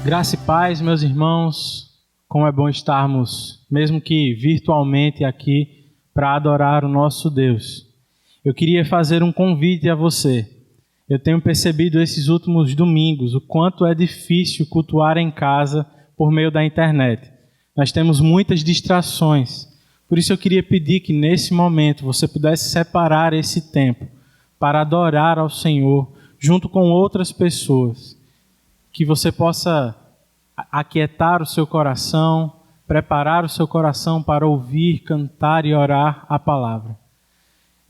Graça e paz, meus irmãos. Como é bom estarmos, mesmo que virtualmente, aqui para adorar o nosso Deus. Eu queria fazer um convite a você. Eu tenho percebido esses últimos domingos o quanto é difícil cultuar em casa por meio da internet. Nós temos muitas distrações. Por isso eu queria pedir que nesse momento você pudesse separar esse tempo para adorar ao Senhor junto com outras pessoas. Que você possa aquietar o seu coração, preparar o seu coração para ouvir, cantar e orar a palavra.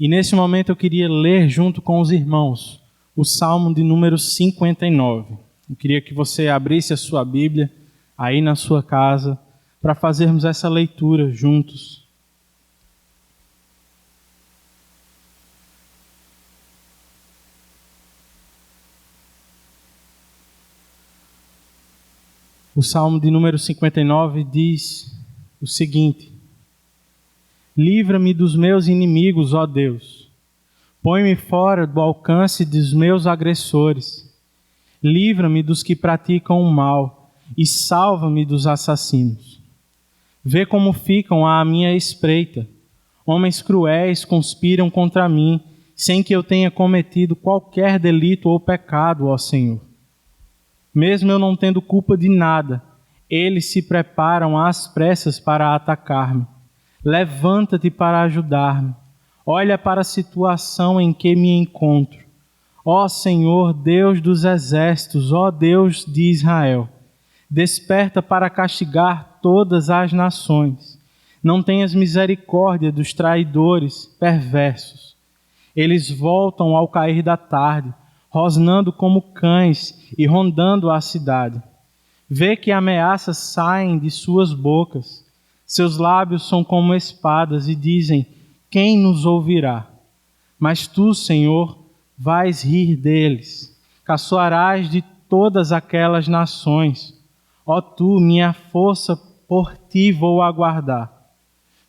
E nesse momento eu queria ler junto com os irmãos o Salmo de número 59. Eu queria que você abrisse a sua Bíblia aí na sua casa para fazermos essa leitura juntos. O Salmo de número 59 diz o seguinte: livra-me dos meus inimigos, ó Deus. Põe-me fora do alcance dos meus agressores. Livra-me dos que praticam o mal e salva-me dos assassinos. Vê como ficam à minha espreita. Homens cruéis conspiram contra mim, sem que eu tenha cometido qualquer delito ou pecado, ó Senhor. Mesmo eu não tendo culpa de nada, eles se preparam às pressas para atacar-me. Levanta-te para ajudar-me. Olha para a situação em que me encontro. Ó Senhor, Deus dos exércitos, ó Deus de Israel, desperta para castigar todas as nações. Não tenhas misericórdia dos traidores perversos. Eles voltam ao cair da tarde, rosnando como cães e rondando a cidade. Vê que ameaças saem de suas bocas. Seus lábios são como espadas e dizem: quem nos ouvirá? Mas tu, Senhor, vais rir deles. Caçoarás de todas aquelas nações. Ó tu, minha força, por ti vou aguardar.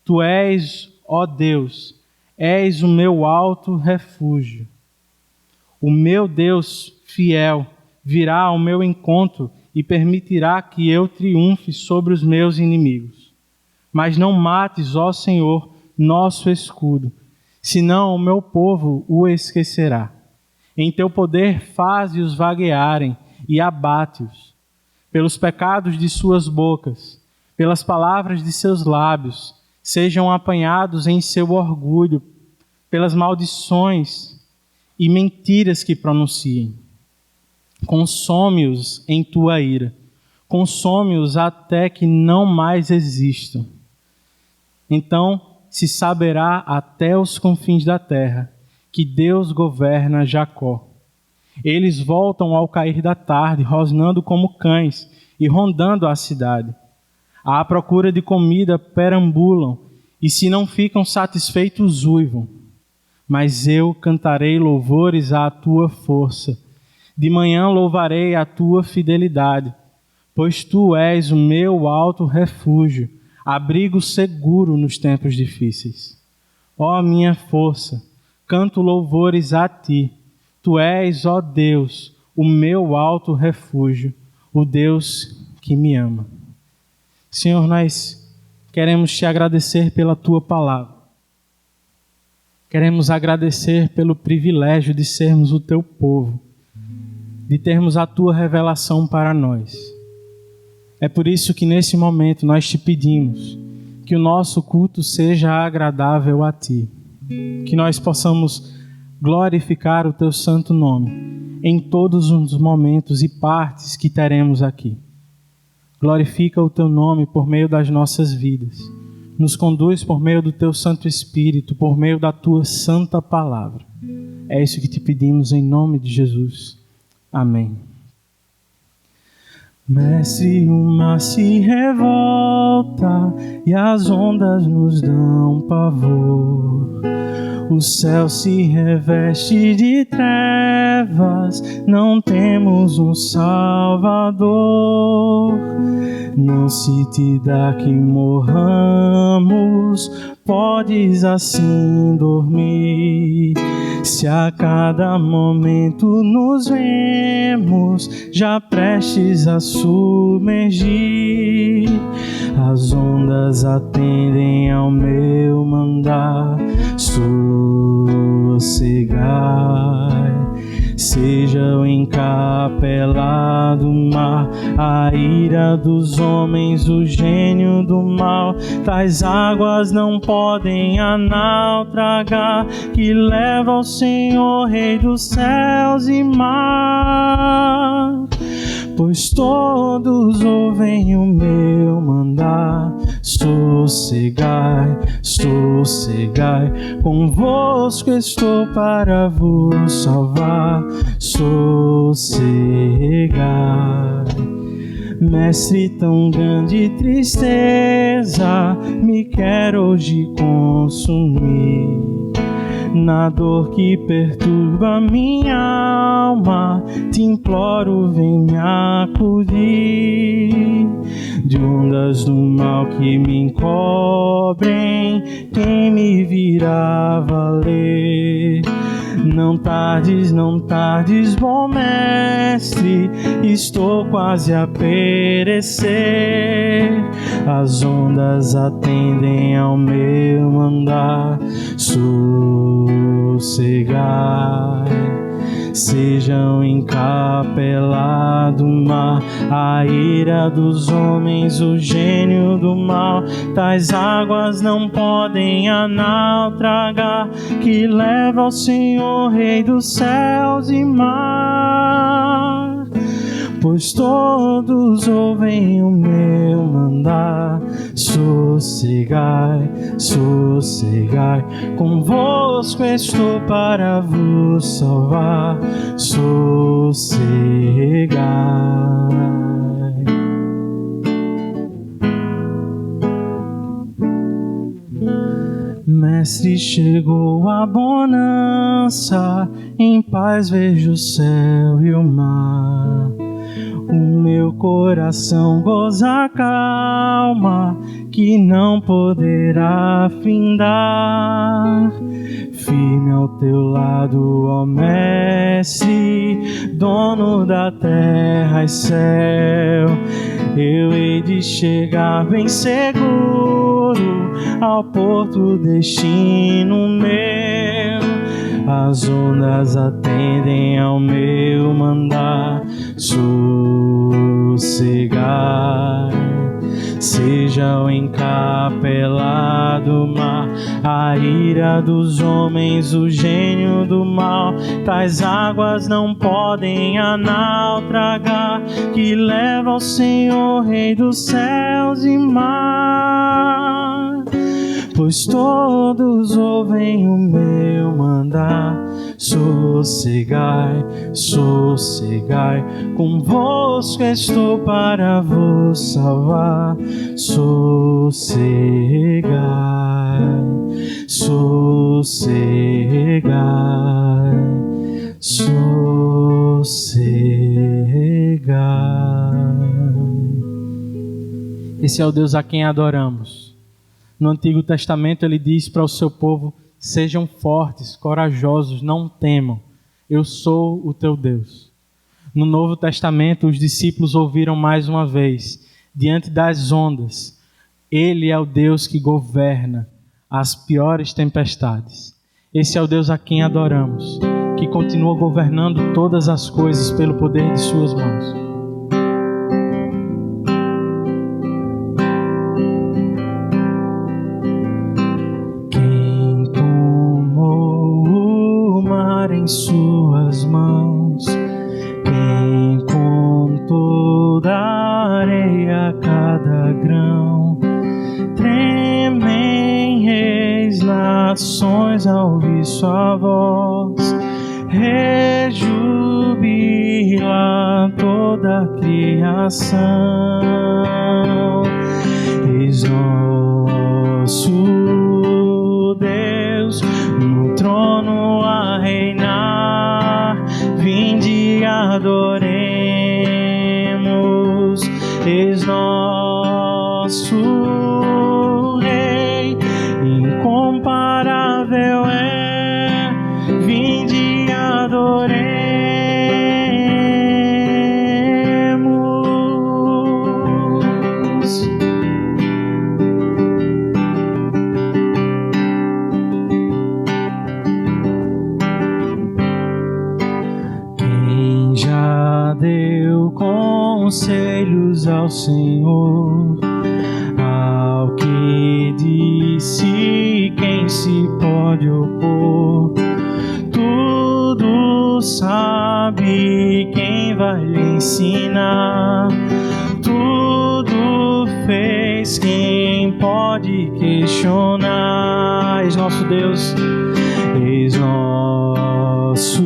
Tu és, ó Deus, és o meu alto refúgio. O meu Deus fiel virá ao meu encontro e permitirá que eu triunfe sobre os meus inimigos. Mas não mates, ó Senhor, nosso escudo, senão o meu povo o esquecerá. Em teu poder faze-os vaguearem e abate-os. Pelos pecados de suas bocas, pelas palavras de seus lábios, sejam apanhados em seu orgulho, pelas maldições e mentiras que pronunciem. Consome-os em tua ira, consome-os até que não mais existam. Então se saberá até os confins da terra que Deus governa Jacó. Eles voltam ao cair da tarde, rosnando como cães e rondando a cidade. À procura de comida perambulam, e se não ficam satisfeitos, uivam. Mas eu cantarei louvores à tua força. De manhã louvarei a tua fidelidade, pois tu és o meu alto refúgio, abrigo seguro nos tempos difíceis. Ó minha força, canto louvores a ti. Tu és, ó Deus, o meu alto refúgio, o Deus que me ama. Senhor, nós queremos te agradecer pela tua palavra. Queremos agradecer pelo privilégio de sermos o teu povo, de termos a tua revelação para nós. É por isso que nesse momento nós te pedimos que o nosso culto seja agradável a ti, que nós possamos glorificar o teu santo nome em todos os momentos e partes que teremos aqui. Glorifica o teu nome por meio das nossas vidas. Nos conduz por meio do teu Santo Espírito, por meio da tua santa palavra. É isso que te pedimos em nome de Jesus. Amém. Mestre, o mar se revolta e as ondas nos dão pavor. O céu se reveste de trevas, não temos um Salvador. Não se te dá que morramos podes assim dormir. Se a cada momento nos vemos já prestes a submergir, as ondas atendem ao meu mandar. Sossegai, seja o encapelado mar, a ira dos homens, o gênio do mal. Tais águas não podem a nau tragar, que leva ao Senhor, Rei dos céus e mar. Pois todos ouvem o meu mandar. Sossegai, sossegai, convosco estou para vos salvar. Sossegai, Mestre, tão grande tristeza me quer hoje consumir. Na dor que perturba minha alma, te imploro, vem me acudir. De ondas do mal que me encobrem, quem me virá valer? Não tardes, bom mestre, estou quase a perecer. As ondas atendem ao meu mandar. Sossegai, sejam encapelado mar, a ira dos homens, o gênio do mal. Tais águas não podem a nau tragar, que leva ao Senhor, Rei dos céus e mar. Pois todos ouvem o meu mandar. Sossegai, sossegai, convosco estou para vos salvar. Sossegai. Mestre, chegou a bonança, em paz vejo o céu e o mar. O meu coração goza a calma, que não poderá findar. Firme ao teu lado, ó Mestre, dono da terra e céu, eu hei de chegar bem seguro ao porto, destino meu. As ondas atendem ao meu mandar. Sossegai, seja o encapelado mar, a ira dos homens, o gênio do mal. Tais águas não podem a nau tragar, que leva ao Senhor, Rei dos céus e mar. Pois todos ouvem o meu mandar. Sossegai, sossegai, convosco estou para vos salvar. Sossegai, sossegai, sossegai. Esse é o Deus a quem adoramos. No Antigo Testamento ele diz para o seu povo: sejam fortes, corajosos, não temam, eu sou o teu Deus. No Novo Testamento os discípulos ouviram mais uma vez: diante das ondas, ele é o Deus que governa as piores tempestades. Esse é o Deus a quem adoramos, que continua governando todas as coisas pelo poder de suas mãos. Em suas mãos, quem contou da areia cada grão. Tremem reis, nações ao ouvir sua voz, rejubila toda a criação. Eis nosso Deus no trono a reinar, vinde e adoremos. Eis nosso Rei, deu conselhos ao Senhor, ao que disse quem se pode opor. Tudo sabe quem vai lhe ensinar, tudo fez quem pode questionar. Eis nosso Deus, eis nosso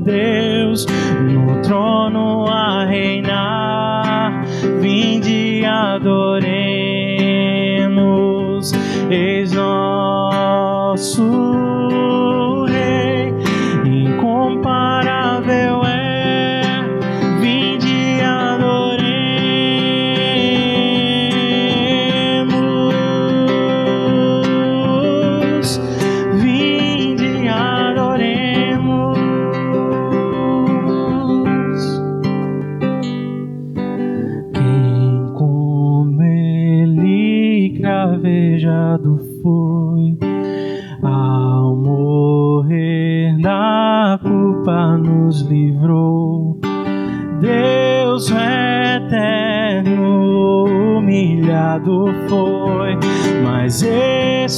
Deus no trono a reinar. Vinde, adoremos. Eis nosso Rei, incomparável é. Vinde, adoremos. Vinde, adoremos. Quem como ele cravejado foi, ao morrer da culpa nos livrou. Deus eterno humilhado foi, mas ressurgiu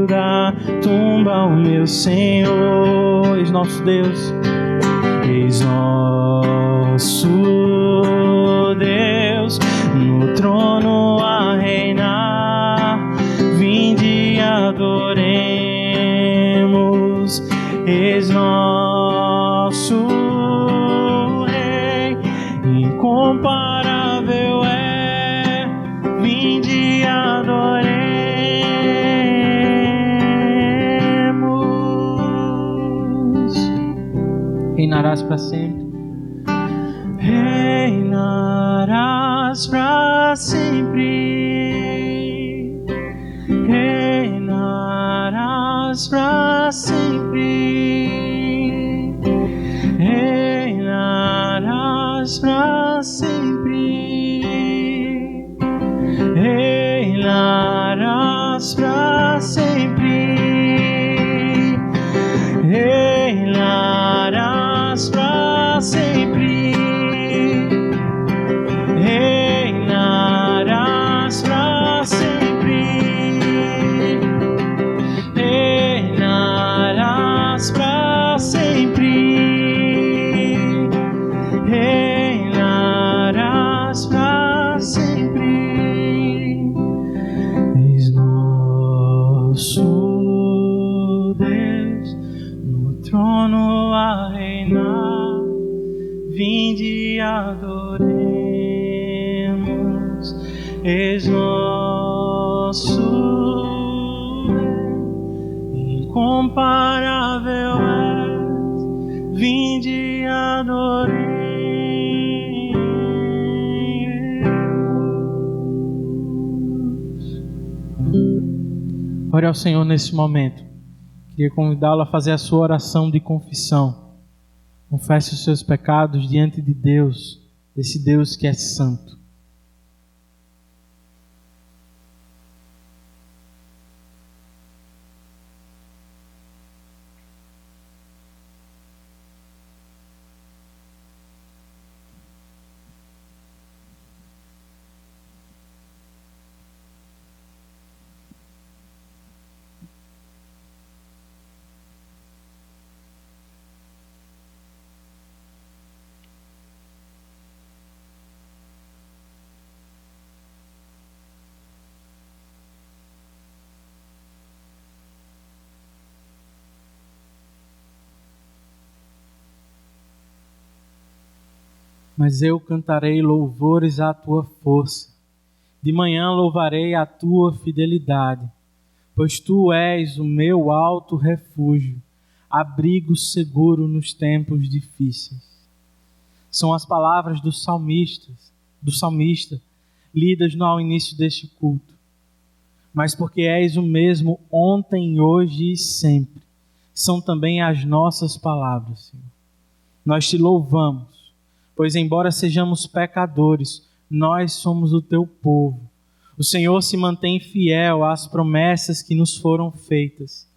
da tumba o meu Senhor. Eis nosso Deus, eis nosso Deus no trono a reinar. Vinde, adoremos. Eis nosso Rei, incomparável é. Vinde, adoremos. Reinarás para sempre. Reinarás para sempre. Reinarás para sempre. Reinarás para sempre. Reinarás para sempre. Reinarás para sempre. Reinarás para sempre. Reinarás para sempre. Reinarás para sempre. Eis nosso Deus no trono a reinar. Vinde, adoremos. Eis nosso Rei, incomparável és. Vinde, adoremos. Ore ao Senhor nesse momento. Queria convidá-lo a fazer a sua oração de confissão. Confesse os seus pecados diante de Deus, desse Deus que é santo. Mas eu cantarei louvores à tua força. De manhã louvarei a tua fidelidade, pois tu és o meu alto refúgio, abrigo seguro nos tempos difíceis. São as palavras do salmista, lidas ao início deste culto. Mas porque és o mesmo ontem, hoje e sempre, são também as nossas palavras, Senhor. Nós te louvamos, pois embora sejamos pecadores, nós somos o teu povo. O Senhor se mantém fiel às promessas que nos foram feitas.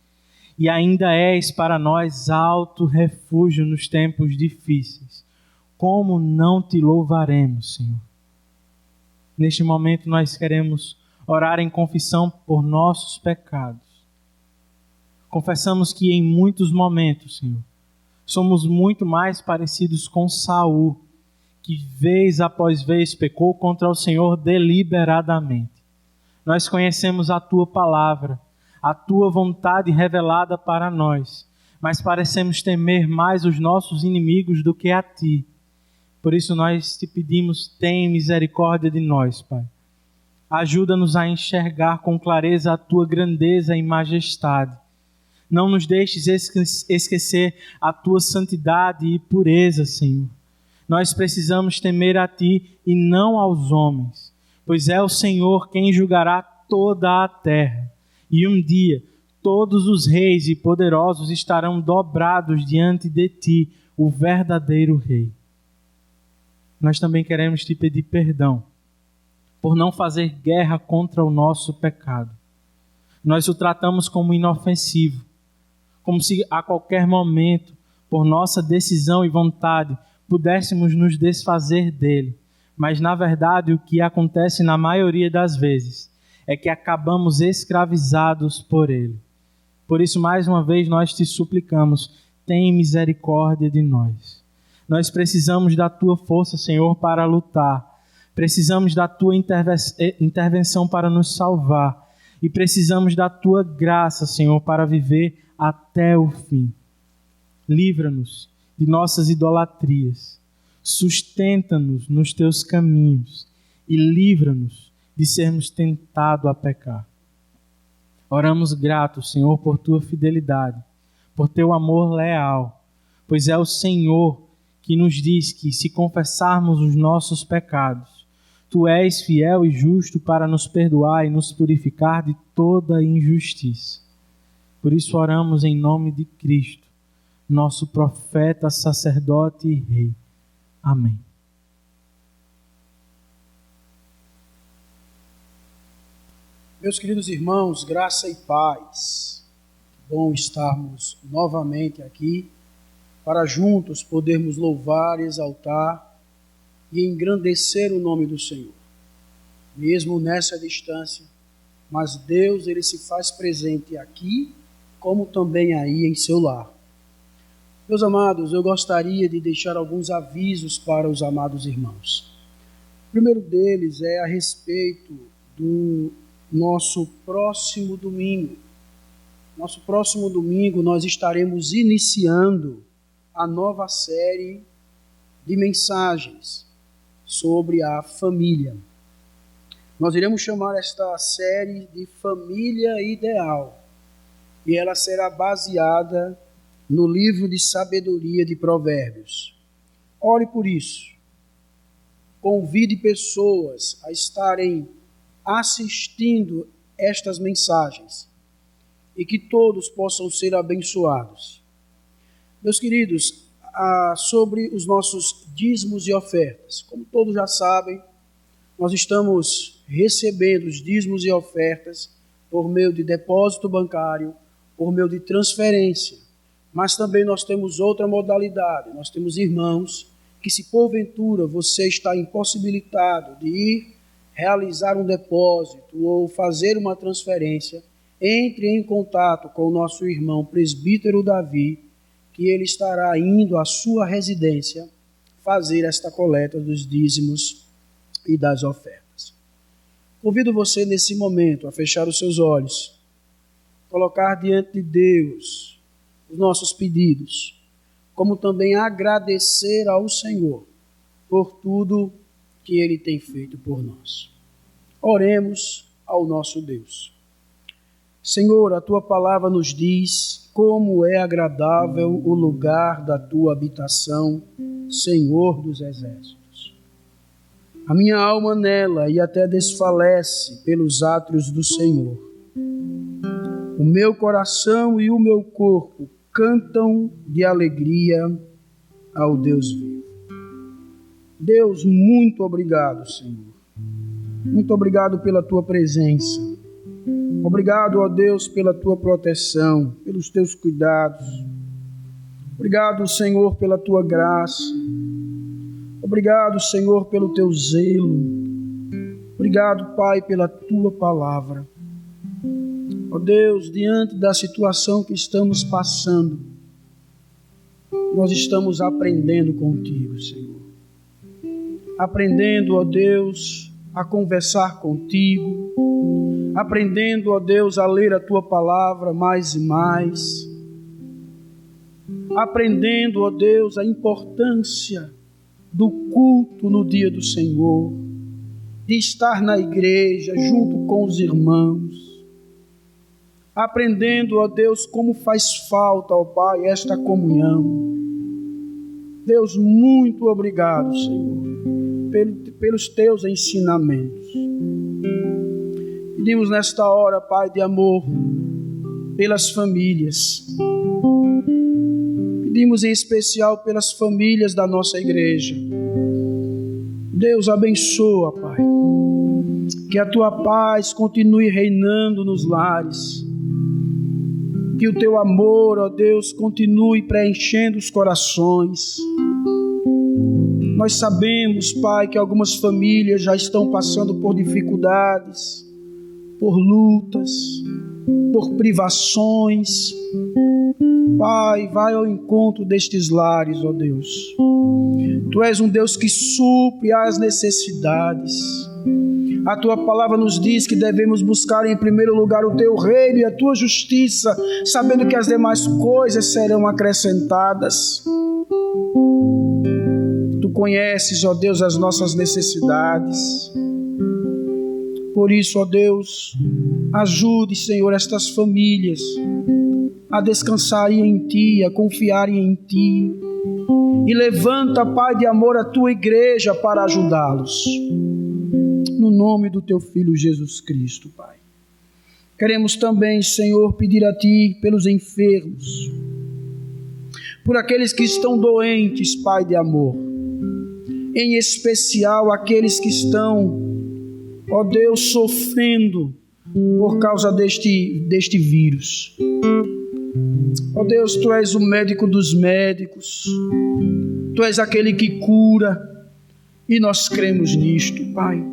e ainda és para nós alto refúgio nos tempos difíceis. Como não te louvaremos, Senhor? Neste momento nós queremos orar em confissão por nossos pecados. Confessamos que em muitos momentos, Senhor, somos muito mais parecidos com Saul, que vez após vez pecou contra o Senhor deliberadamente. Nós conhecemos a Tua palavra, a Tua vontade revelada para nós, mas parecemos temer mais os nossos inimigos do que a Ti. Por isso nós te pedimos, tem misericórdia de nós, Pai. Ajuda-nos a enxergar com clareza a Tua grandeza e majestade. Não nos deixes esquecer a Tua santidade e pureza, Senhor. Nós precisamos temer a Ti e não aos homens, pois é o Senhor quem julgará toda a terra. E um dia todos os reis e poderosos estarão dobrados diante de Ti, o verdadeiro Rei. Nós também queremos Te pedir perdão por não fazer guerra contra o nosso pecado. Nós o tratamos como inofensivo, como se a qualquer momento, por nossa decisão e vontade, pudéssemos nos desfazer dele. Mas, na verdade, o que acontece na maioria das vezes é que acabamos escravizados por ele. Por isso, mais uma vez, nós te suplicamos, tem misericórdia de nós. Nós precisamos da Tua força, Senhor, para lutar. Precisamos da Tua intervenção para nos salvar. E precisamos da Tua graça, Senhor, para viver até o fim. Livra-nos de nossas idolatrias. Sustenta-nos nos Teus caminhos. E livra-nos de sermos tentados a pecar. Oramos gratos, Senhor, por Tua fidelidade, por Teu amor leal, pois é o Senhor que nos diz que, se confessarmos os nossos pecados, Tu és fiel e justo para nos perdoar e nos purificar de toda injustiça. Por isso oramos em nome de Cristo, nosso profeta, sacerdote e rei. Amém. Meus queridos irmãos, graça e paz. Bom estarmos novamente aqui para juntos podermos louvar, exaltar e engrandecer o nome do Senhor. Mesmo nessa distância, mas Deus, Ele se faz presente aqui, como também aí em seu lar. Meus amados, eu gostaria de deixar alguns avisos para os amados irmãos. O primeiro deles é a respeito do nosso próximo domingo. Nosso próximo domingo nós estaremos iniciando a nova série de mensagens sobre a família. Nós iremos chamar esta série de Família Ideal. E ela será baseada no livro de sabedoria de Provérbios. Ore por isso. Convide pessoas a estarem assistindo estas mensagens e que todos possam ser abençoados. Meus queridos, sobre os nossos dízimos e ofertas. Como todos já sabem, nós estamos recebendo os dízimos e ofertas por meio de depósito bancário, por meio de transferência. Mas também nós temos outra modalidade. Nós temos irmãos que, se porventura você está impossibilitado de ir realizar um depósito ou fazer uma transferência, entre em contato com o nosso irmão presbítero Davi, que ele estará indo à sua residência fazer esta coleta dos dízimos e das ofertas. Convido você nesse momento a fechar os seus olhos, colocar diante de Deus os nossos pedidos, como também agradecer ao Senhor por tudo que Ele tem feito por nós. Oremos ao nosso Deus. Senhor, a Tua palavra nos diz como é agradável o lugar da Tua habitação, Senhor dos exércitos. A minha alma nela e até desfalece pelos átrios do Senhor. O meu coração e o meu corpo cantam de alegria ao Deus vivo. Deus, muito obrigado, Senhor. Muito obrigado pela Tua presença. Obrigado, ó Deus, pela tua proteção, pelos teus cuidados. Obrigado, Senhor, pela tua graça. Obrigado, Senhor, pelo teu zelo. Obrigado, Pai, pela tua palavra. Ó Deus, diante da situação que estamos passando, nós estamos aprendendo contigo, Senhor. Aprendendo, ó Deus, a conversar contigo. Aprendendo, ó Deus, a ler a tua palavra mais e mais. Aprendendo, ó Deus, a importância do culto no dia do Senhor, de estar na igreja junto com os irmãos. Aprendendo, ó Deus, como faz falta, ó Pai, esta comunhão. Deus, muito obrigado, Senhor, pelos teus ensinamentos. Pedimos nesta hora, Pai de amor, pelas famílias. Pedimos em especial pelas famílias da nossa igreja. Deus, abençoa, Pai. Que a tua paz continue reinando nos lares. Que o teu amor, ó Deus, continue preenchendo os corações. Nós sabemos, Pai, que algumas famílias já estão passando por dificuldades, por lutas, por privações. Pai, vai ao encontro destes lares, ó Deus. Tu és um Deus que supre as necessidades. A tua palavra nos diz que devemos buscar em primeiro lugar o teu reino e a tua justiça, sabendo que as demais coisas serão acrescentadas. Tu conheces, ó Deus, as nossas necessidades. Por isso, ó Deus, ajude, Senhor, estas famílias a descansarem em Ti, a confiarem em Ti. E levanta, Pai de amor, a Tua igreja para ajudá-los. No nome do Teu Filho Jesus Cristo, Pai. Queremos também, Senhor, pedir a Ti pelos enfermos, por aqueles que estão doentes, Pai de amor. Em especial aqueles que estão, ó Deus, sofrendo por causa deste vírus. Ó Deus, Tu és o médico dos médicos, Tu és aquele que cura, e nós cremos nisto, Pai.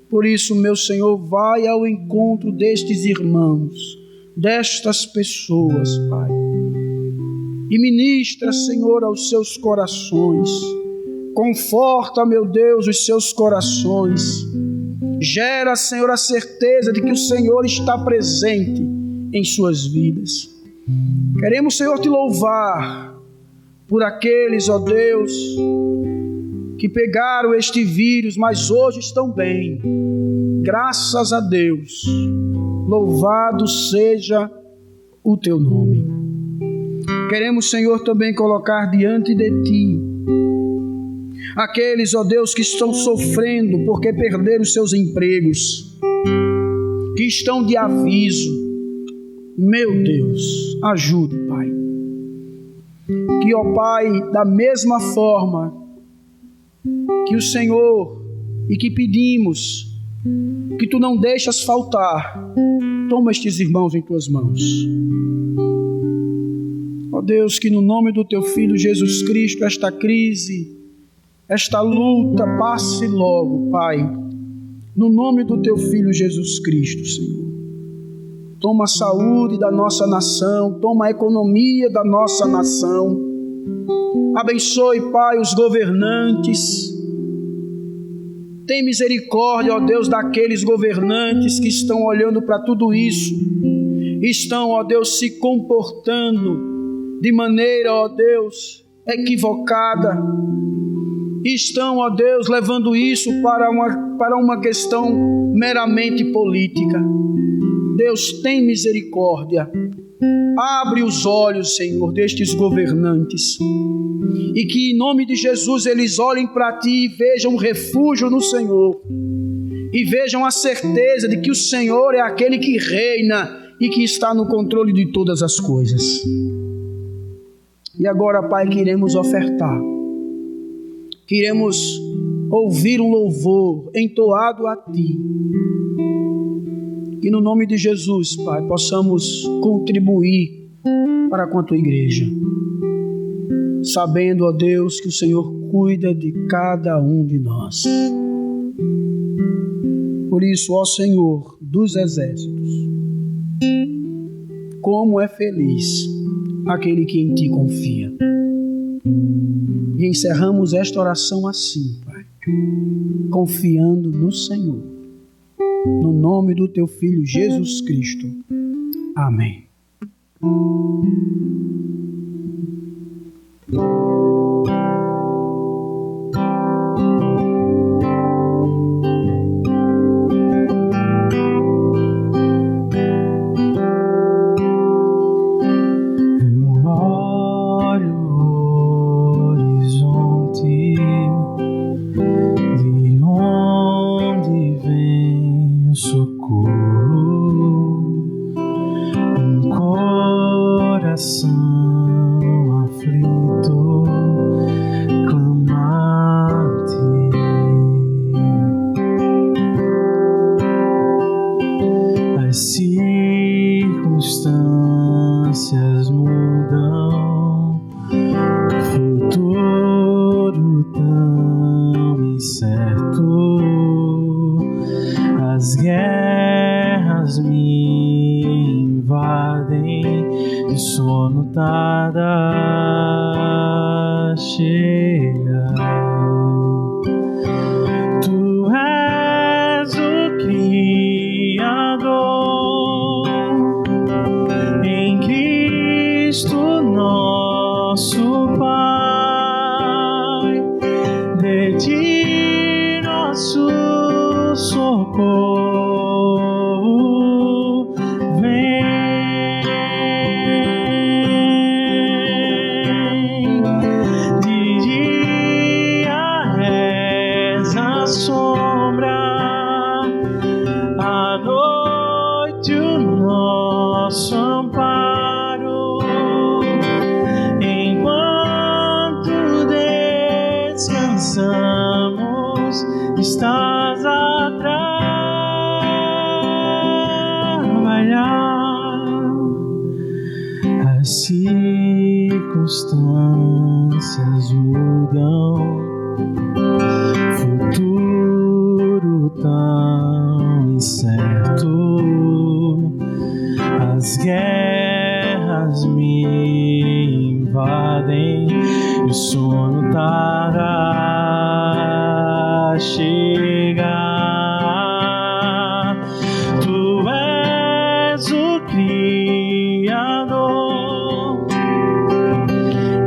Por isso, meu Senhor, vai ao encontro destes irmãos, destas pessoas, Pai, e ministra, Senhor, aos seus corações. Conforta, meu Deus, os seus corações. Gera, Senhor, a certeza de que o Senhor está presente em suas vidas. Queremos, Senhor, Te louvar por aqueles, ó Deus, que pegaram este vírus, mas hoje estão bem. Graças a Deus. Louvado seja o Teu nome. Queremos, Senhor, também colocar diante de Ti aqueles, ó Deus, que estão sofrendo porque perderam seus empregos, que estão de aviso. Meu Deus, ajude, Pai. Que, ó Pai, da mesma forma que o Senhor e que pedimos, que Tu não deixas faltar, toma estes irmãos em Tuas mãos. Ó Deus, que no nome do Teu Filho Jesus Cristo, esta crise, esta luta passe logo, Pai, no nome do Teu Filho Jesus Cristo, Senhor. Toma a saúde da nossa nação, toma a economia da nossa nação. Abençoe, Pai, os governantes. Tem misericórdia, ó Deus, daqueles governantes que estão olhando para tudo isso, estão, ó Deus, se comportando de maneira, ó Deus, equivocada. Estão, ó Deus, levando isso para uma questão meramente política. Deus, tem misericórdia. Abre os olhos, Senhor, destes governantes. E que em nome de Jesus eles olhem para Ti e vejam refúgio no Senhor. E vejam a certeza de que o Senhor é aquele que reina e que está no controle de todas as coisas. E agora, Pai, queremos ofertar. Queremos ouvir um louvor entoado a Ti. que no nome de Jesus, Pai, possamos contribuir para com a Tua igreja, sabendo, ó Deus, que o Senhor cuida de cada um de nós. Por isso, ó Senhor dos exércitos, como é feliz aquele que em Ti confia. E encerramos esta oração assim, Pai, confiando no Senhor, no nome do Teu Filho Jesus Cristo. Amém. Circunstâncias mudam, futuro tão incerto, as guerras me invadem, e sono tarda chega. Tu és o Criador, em Cristo nosso Pai, de Ti nosso socorro vem. De dia és a sombra, à noite o nosso amparo, enquanto descansamos, estás a trabalhar. As circunstâncias mudam, futuro tão incerto, as guerras me invadem, e o sono tarda chegar. Tu és o Criador,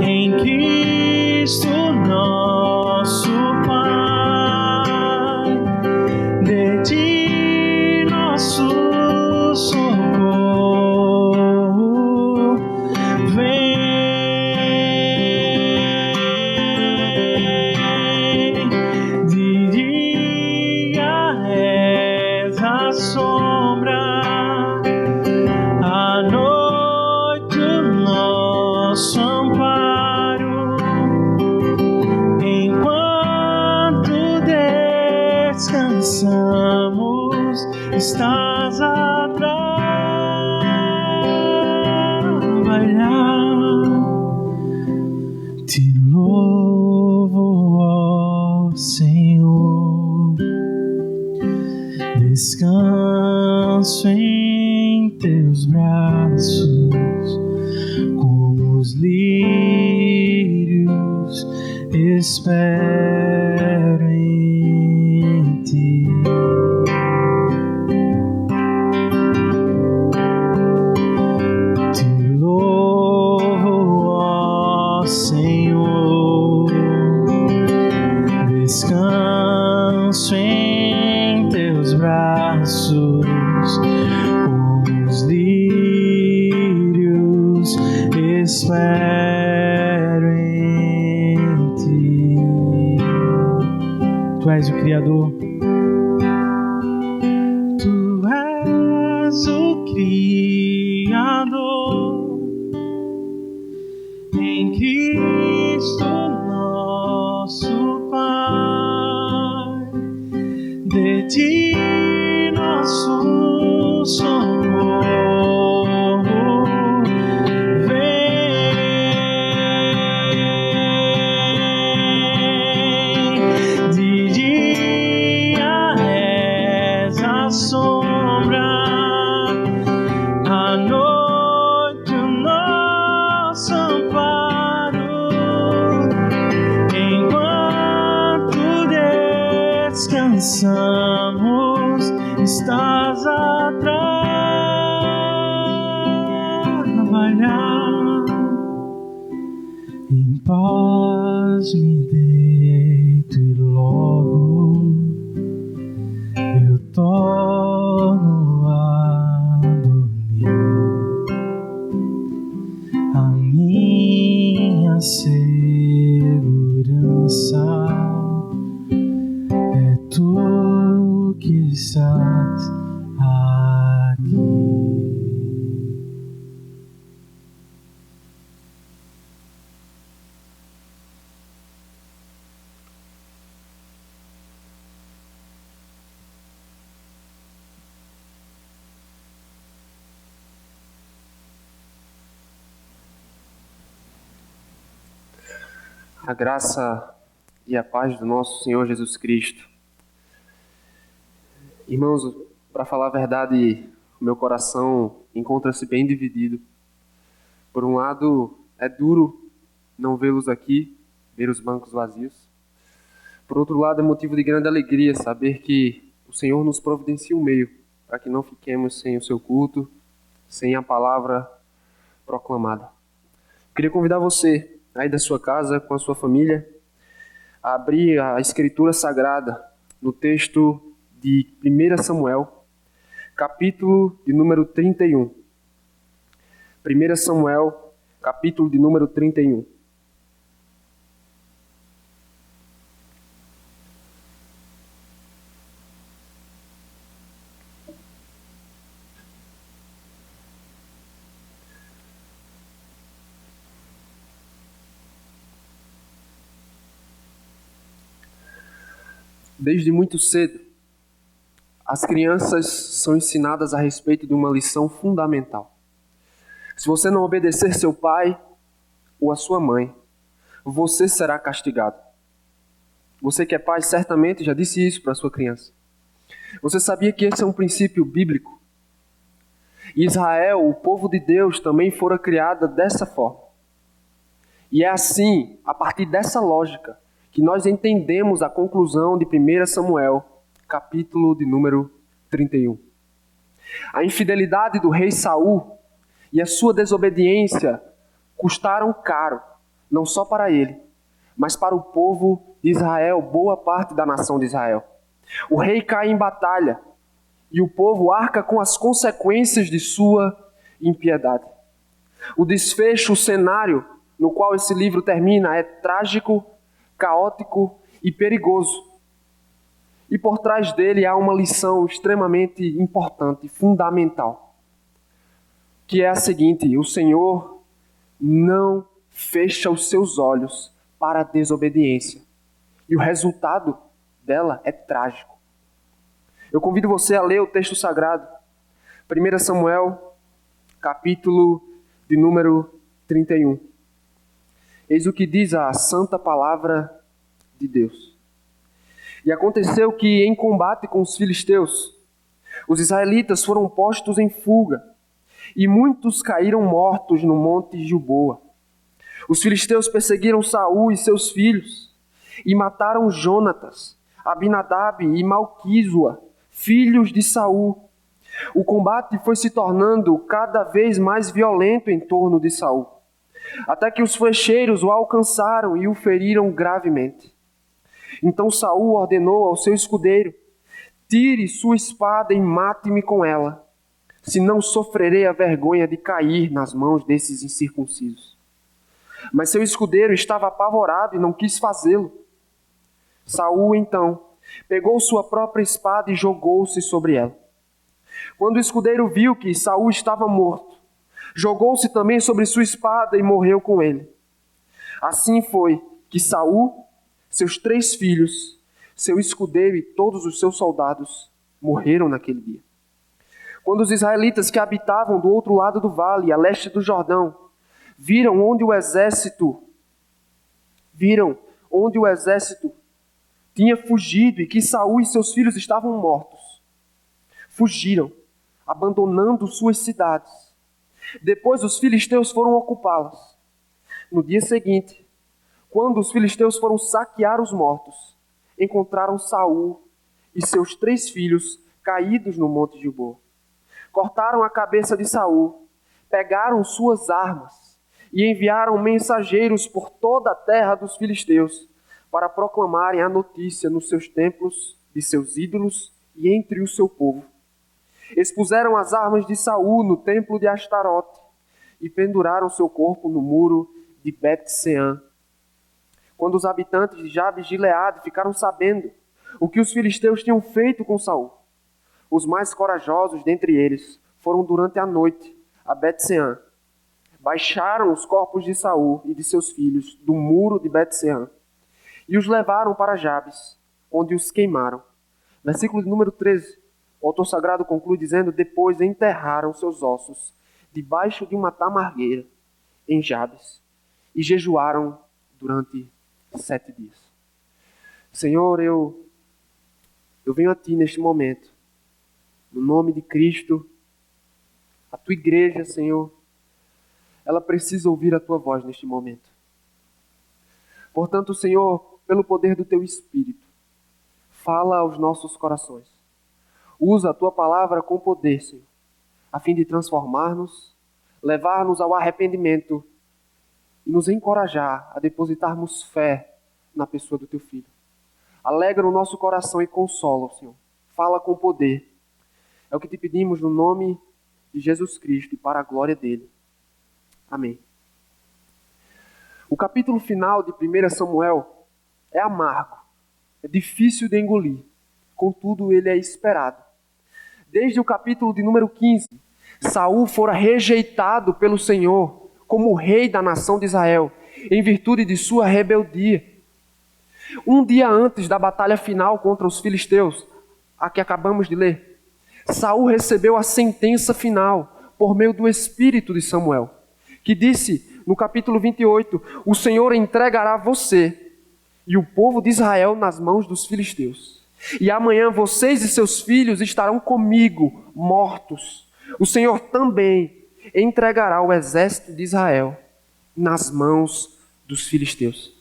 em Cristo nosso Pai, de Ti nosso socorro vem. De dia és a sombra, à noite o nosso amparo, enquanto descansamos, estás a trabalhar. Te louvo, ó Senhor, descanso em Teus braços, como os lírios espero em Ti. Te louvo, ó Senhor, descanso em Teus braços, como os lírios espero em Ti. Tu és o Criador, Tu és o Criador, em Cristo nosso Pai, de Ti nosso pensamos, estás a trabalhar. Em paz me deito e logo eu torno a dormir. A minha segurança é tu que estás aqui. A graça e a paz do nosso Senhor Jesus Cristo. Irmãos, para falar a verdade, o meu coração encontra-se bem dividido. Por um lado, é duro não vê-los aqui, ver os bancos vazios. Por outro lado, é motivo de grande alegria saber que o Senhor nos providencia um meio para que não fiquemos sem o seu culto, sem a palavra proclamada. Queria convidar você aí da sua casa, com a sua família, a abrir a Escritura Sagrada no texto de 1 Samuel, capítulo de número 31. 1 Samuel, capítulo de número 31. Desde muito cedo, as crianças são ensinadas a respeito de uma lição fundamental. Se você não obedecer seu pai ou a sua mãe, você será castigado. Você que é pai certamente já disse isso para a sua criança. Você sabia que esse é um princípio bíblico? Israel, o povo de Deus, também fora criada dessa forma. E é assim, a partir dessa lógica, que nós entendemos a conclusão de 1 Samuel, capítulo de número 31. A infidelidade do rei Saul e a sua desobediência custaram caro, não só para ele, mas para o povo de Israel, boa parte da nação de Israel. O rei cai em batalha e o povo arca com as consequências de sua impiedade. O desfecho, o cenário no qual esse livro termina é trágico, caótico e perigoso. E por trás dele há uma lição extremamente importante, fundamental, que é a seguinte: o Senhor não fecha os seus olhos para a desobediência. E o resultado dela é trágico. Eu convido você a ler o texto sagrado. 1 Samuel, capítulo de número 31. Eis o que diz a santa palavra de Deus. E aconteceu que, em combate com os filisteus, os israelitas foram postos em fuga, e muitos caíram mortos no monte Gilboa. Os filisteus perseguiram Saul e seus filhos, e mataram Jonatas, Abinadab e Malquísua, filhos de Saul. O combate foi se tornando cada vez mais violento em torno de Saul, até que os flecheiros o alcançaram e o feriram gravemente. Então Saul ordenou ao seu escudeiro: tire sua espada e mate-me com ela, senão sofrerei a vergonha de cair nas mãos desses incircuncisos. Mas seu escudeiro estava apavorado e não quis fazê-lo. Saul, então, pegou sua própria espada e jogou-se sobre ela. Quando o escudeiro viu que Saul estava morto, jogou-se também sobre sua espada e morreu com ele. Assim foi que Saul, seus 3 filhos, seu escudeiro e todos os seus soldados morreram naquele dia. Quando os israelitas que habitavam do outro lado do vale, a leste do Jordão, viram onde o exército tinha fugido e que Saul e seus filhos estavam mortos, fugiram, abandonando suas cidades. Depois os filisteus foram ocupá-las. No dia seguinte, quando os filisteus foram saquear os mortos, encontraram Saul e seus 3 filhos caídos no monte Gilboa. Cortaram a cabeça de Saul, pegaram suas armas e enviaram mensageiros por toda a terra dos filisteus para proclamarem a notícia nos seus templos de seus ídolos e entre o seu povo. Expuseram as armas de Saul no templo de Astarote e penduraram seu corpo no muro de Bet-Sean. Quando os habitantes de Jabes de Gileade ficaram sabendo o que os filisteus tinham feito com Saul, os mais corajosos dentre eles foram durante a noite a Bet-Sean. Baixaram os corpos de Saul e de seus filhos do muro de Bet-Sean e os levaram para Jabes, onde os queimaram. Versículo de número 13. O autor sagrado conclui dizendo: depois enterraram seus ossos debaixo de uma tamargueira em Jabes e jejuaram durante 7 dias. Senhor, eu venho a Ti neste momento, no nome de Cristo. A Tua igreja, Senhor, ela precisa ouvir a Tua voz neste momento. Portanto, Senhor, pelo poder do Teu Espírito, fala aos nossos corações. Usa a Tua palavra com poder, Senhor, a fim de transformar-nos, levar-nos ao arrependimento e nos encorajar a depositarmos fé na pessoa do Teu Filho. Alegra o nosso coração e consola, Senhor. Fala com poder. É o que Te pedimos no nome de Jesus Cristo e para a glória dEle. Amém. O capítulo final de 1 Samuel é amargo, é difícil de engolir, contudo ele é esperado. Desde o capítulo de número 15, Saul fora rejeitado pelo Senhor como rei da nação de Israel, em virtude de sua rebeldia. Um dia antes da batalha final contra os filisteus, a que acabamos de ler, Saul recebeu a sentença final por meio do espírito de Samuel, que disse no capítulo 28, o Senhor entregará você e o povo de Israel nas mãos dos filisteus. E amanhã vocês e seus filhos estarão comigo, mortos. O Senhor também entregará o exército de Israel nas mãos dos filisteus.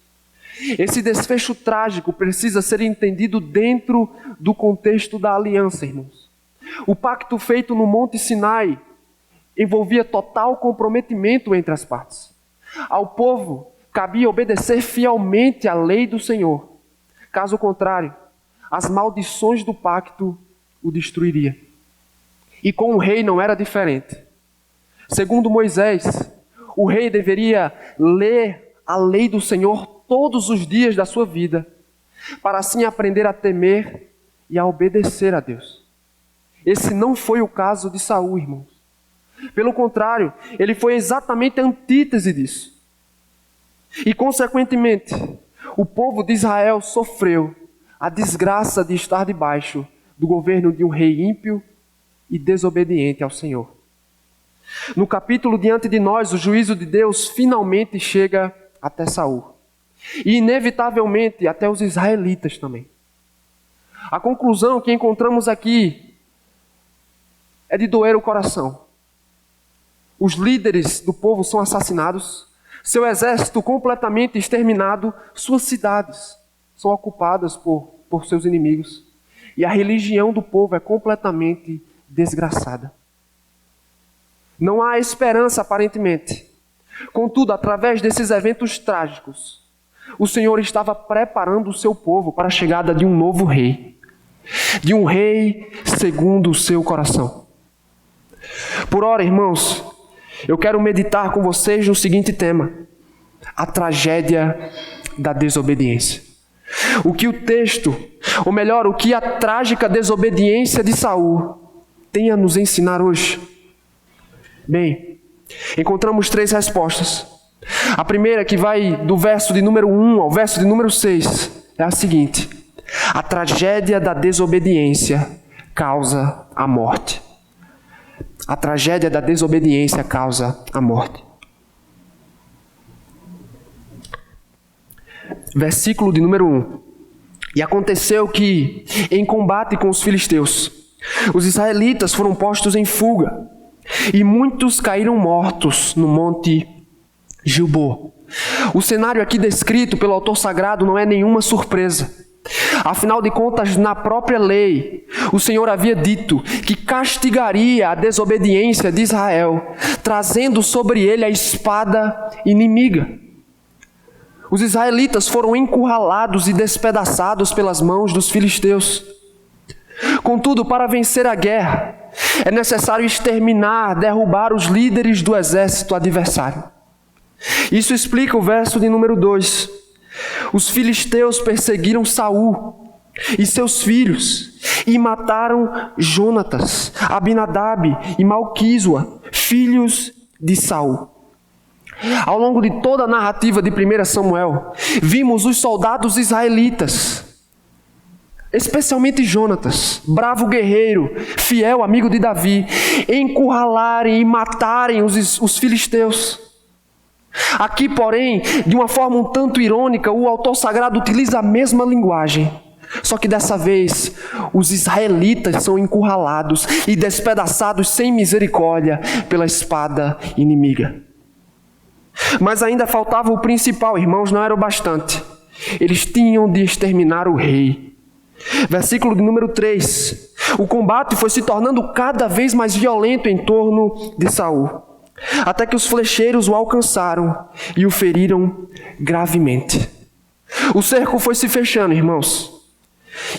Esse desfecho trágico precisa ser entendido dentro do contexto da aliança, irmãos. O pacto feito no Monte Sinai envolvia total comprometimento entre as partes. Ao povo cabia obedecer fielmente à lei do Senhor. Caso contrário, as maldições do pacto o destruiriam. E com o rei não era diferente. Segundo Moisés, o rei deveria ler a lei do Senhor todos os dias da sua vida, para assim aprender a temer e a obedecer a Deus. Esse não foi o caso de Saul, irmãos. Pelo contrário, ele foi exatamente a antítese disso. E, consequentemente, o povo de Israel sofreu a desgraça de estar debaixo do governo de um rei ímpio e desobediente ao Senhor. No capítulo diante de nós, o juízo de Deus finalmente chega até Saul. E, inevitavelmente, até os israelitas também. A conclusão que encontramos aqui é de doer o coração. Os líderes do povo são assassinados, seu exército completamente exterminado, suas cidades são ocupadas por seus inimigos. E a religião do povo é completamente desgraçada. Não há esperança, aparentemente. Contudo, através desses eventos trágicos, o Senhor estava preparando o seu povo para a chegada de um novo rei. De um rei segundo o seu coração. Por ora, irmãos, eu quero meditar com vocês no seguinte tema: a tragédia da desobediência. O que o texto, ou melhor, o que a trágica desobediência de Saul tem a nos ensinar hoje? Bem, encontramos 3 respostas. A primeira, que vai do verso de número 1 ao verso de número 6, é a seguinte: a tragédia da desobediência causa a morte. A tragédia da desobediência causa a morte. Versículo de número 1. E aconteceu que, em combate com os filisteus, os israelitas foram postos em fuga, e muitos caíram mortos no monte Gilboa. O cenário aqui descrito pelo autor sagrado não é nenhuma surpresa. Afinal de contas, na própria lei, o Senhor havia dito que castigaria a desobediência de Israel, trazendo sobre ele a espada inimiga. Os israelitas foram encurralados e despedaçados pelas mãos dos filisteus. Contudo, para vencer a guerra, é necessário exterminar, derrubar os líderes do exército adversário. Isso explica o verso de número 2. Os filisteus perseguiram Saul e seus filhos e mataram Jonatas, Abinadab e Malquisua, filhos de Saul. Ao longo de toda a narrativa de 1 Samuel, vimos os soldados israelitas, especialmente Jonatas, bravo guerreiro, fiel amigo de Davi, encurralarem e matarem os filisteus. Aqui, porém, de uma forma um tanto irônica, o autor sagrado utiliza a mesma linguagem. Só que dessa vez, os israelitas são encurralados e despedaçados sem misericórdia pela espada inimiga. Mas ainda faltava o principal, irmãos, não era o bastante. Eles tinham de exterminar o rei. Versículo de número 3. O combate foi se tornando cada vez mais violento em torno de Saul, até que os flecheiros o alcançaram e o feriram gravemente. O cerco foi se fechando, irmãos.